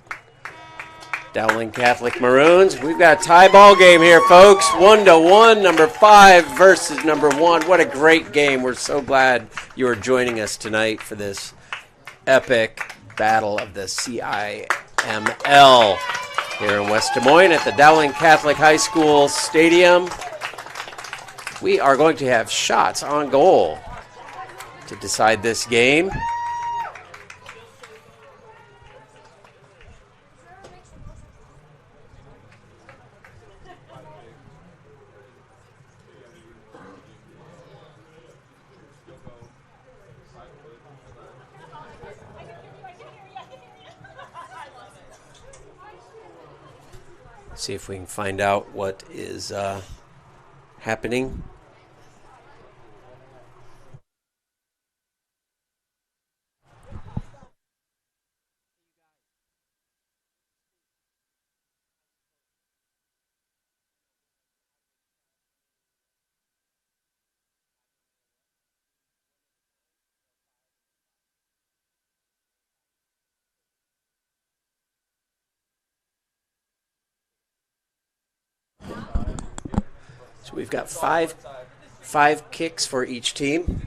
Dowling Catholic Maroons. We've got a tie ball game here, folks. 1-1, number 5 versus number 1. What a great game. We're so glad you are joining us tonight for this epic battle of the CIML here in West Des Moines at the Dowling Catholic High School Stadium. We are going to have shots on goal. to decide this game. See if we can find out what is happening. So we've got five kicks for each team.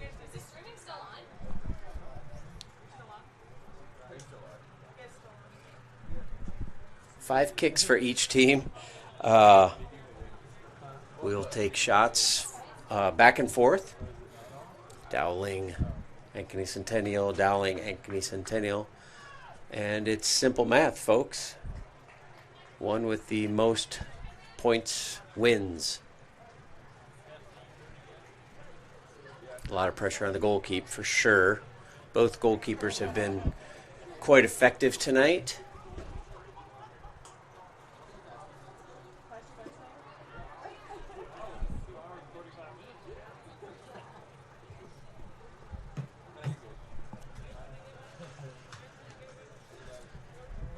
Five kicks for each team. We'll take shots back and forth. Dowling, Ankeny Centennial, Dowling, Ankeny Centennial. And it's simple math, folks. One with the most points wins. A lot of pressure on the goalkeeper for sure. Both goalkeepers have been quite effective tonight.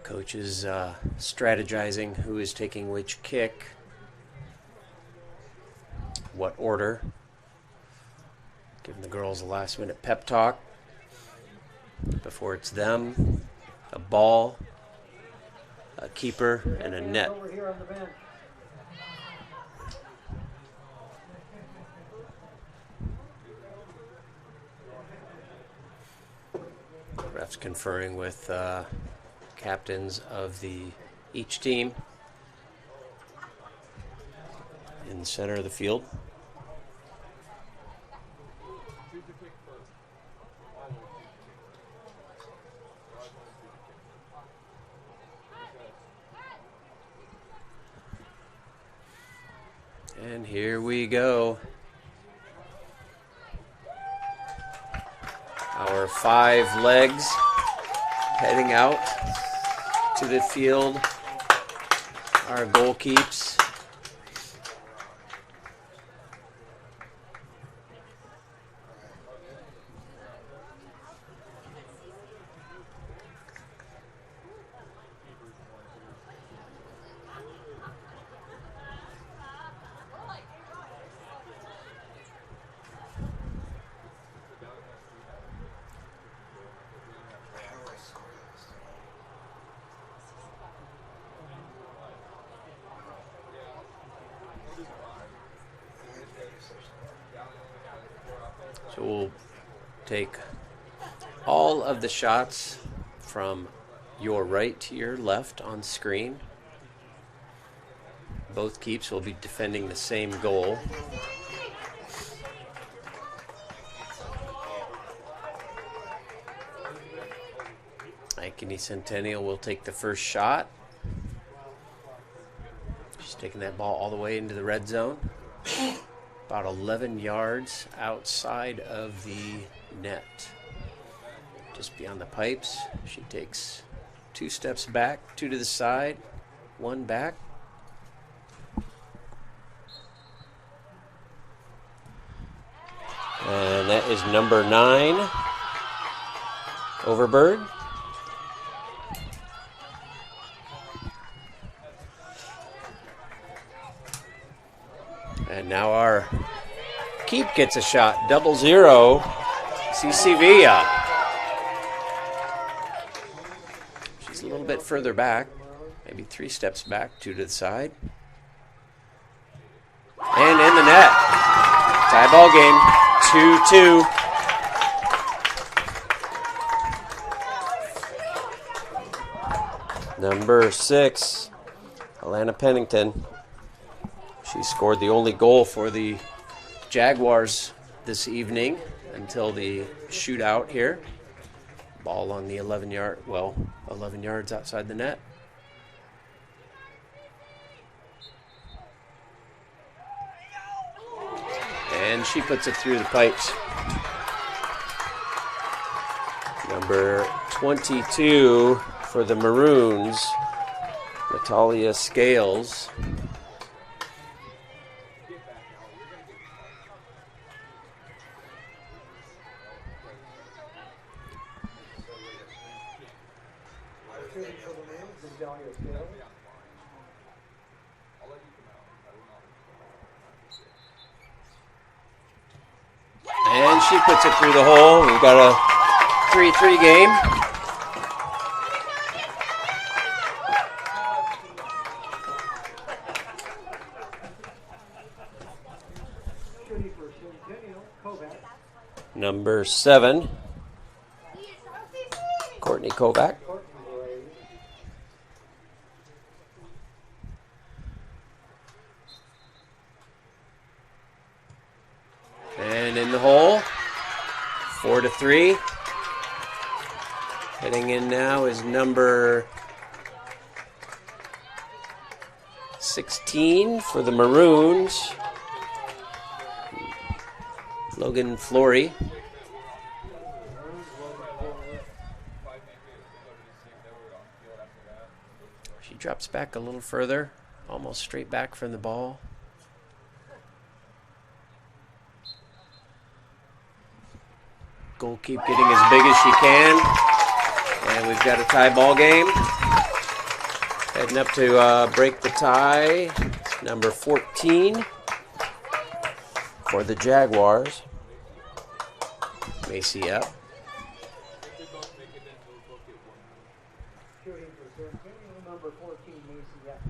Coach is strategizing who is taking which kick, what order. Giving the girls a last-minute pep talk before it's them, a ball, a keeper, and a net. Refs conferring with captains of each team in the center of the field. And here we go. Our 5 legs heading out to the field. Our goalkeepers. So we'll take all of the shots from your right to your left on screen. Both keeps will be defending the same goal. Ankeny Centennial will take the first shot. She's taking that ball all the way into the red zone. About 11 yards outside of the net. Just beyond the pipes. She takes 2 steps back, 2 to the side, 1 back. And that is number 9, Overbird. And now our keep gets a shot. 0-0. CCV. She's a little bit further back. Maybe 3 steps back, 2 to the side. And in the net. Tie ball game. 2-2. Number 6, Alana Pennington. She scored the only goal for the Jaguars this evening until the shootout here. Ball on the 11 yards outside the net. And she puts it through the pipes. Number 22 for the Maroons, Natalia Scales. And she puts it through the hole. We've got a 3-3 game. Number 7, Courtney Kovac. And in the hole, 4-3. Heading in now is number 16 for the Maroons, Logan Flory. She drops back a little further, almost straight back from the ball. Goalkeep getting as big as she can. And we've got a tie ball game. Heading up to break the tie, number 14 for the Jaguars. Macy up. Number 14, Macy up.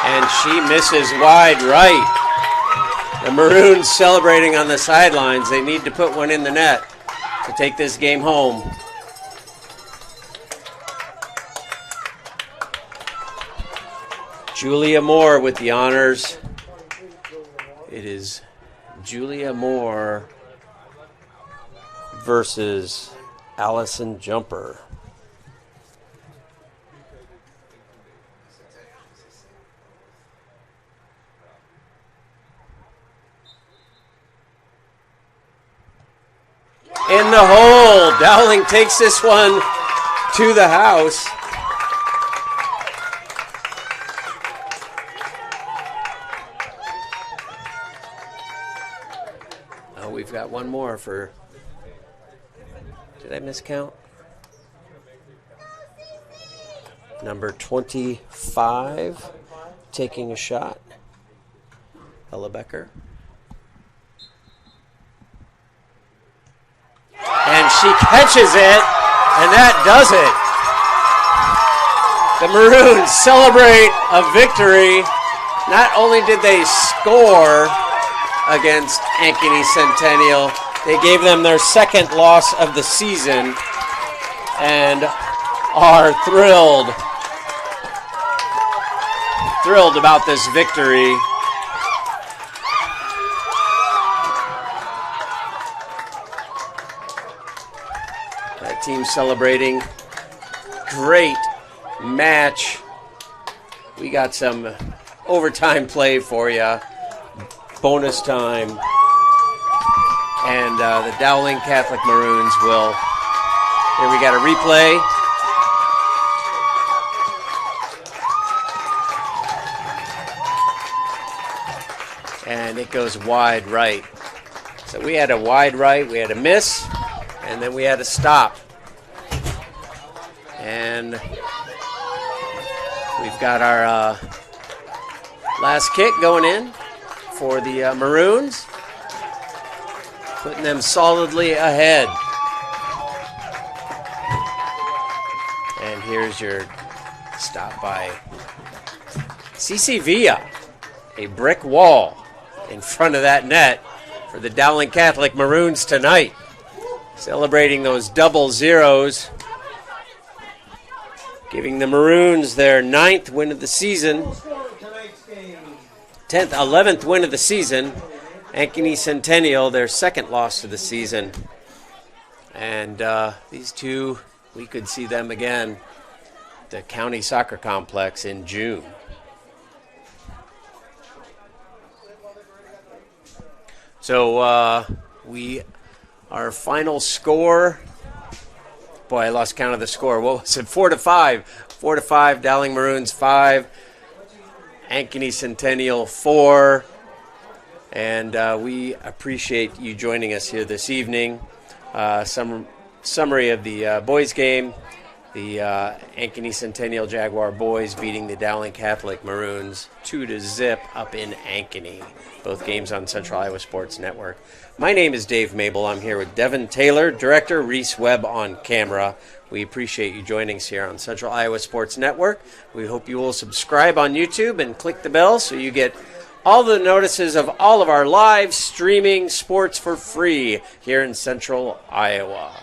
And she misses wide right. The Maroons celebrating on the sidelines. They need to put one in the net to take this game home. Julia Moore with the honors. It is Julia Moore versus Allison Jumper. In the hole. Dowling takes this one to the house. Oh, we've got one more for... Did I miscount? Number 25 taking a shot. Ella Becker. And she catches it, and that does it. The Maroons celebrate a victory. Not only did they score against Ankeny Centennial, they gave them their second loss of the season and are thrilled about this victory. Team celebrating. Great match. We got some overtime play for you. Bonus time. And the Dowling Catholic Maroons will. Here we got a replay. And it goes wide right. So we had a wide right, we had a miss, and then we had a stop. And we've got our last kick going in for the Maroons, putting them solidly ahead. And here's your stop by CC Villa, a brick wall in front of that net for the Dowling Catholic Maroons tonight, celebrating those double zeros. giving the Maroons their 9th win of the season. 11th win of the season. Ankeny Centennial, their 2nd loss of the season. And these two, we could see them again at the County Soccer Complex in June. So our final score, boy, I lost count of the score. What was it? 4-5. 4-5, Dowling Maroons 5, Ankeny Centennial 4. And we appreciate you joining us here this evening. Some summary of the boys game. The Ankeny Centennial Jaguar boys beating the Dowling Catholic Maroons 2-0 up in Ankeny. Both games on Central Iowa Sports Network. My name is Dave Mabel. I'm here with Devin Taylor, director, Reese Webb on camera. We appreciate you joining us here on Central Iowa Sports Network. We hope you will subscribe on YouTube and click the bell so you get all the notices of all of our live streaming sports for free here in Central Iowa.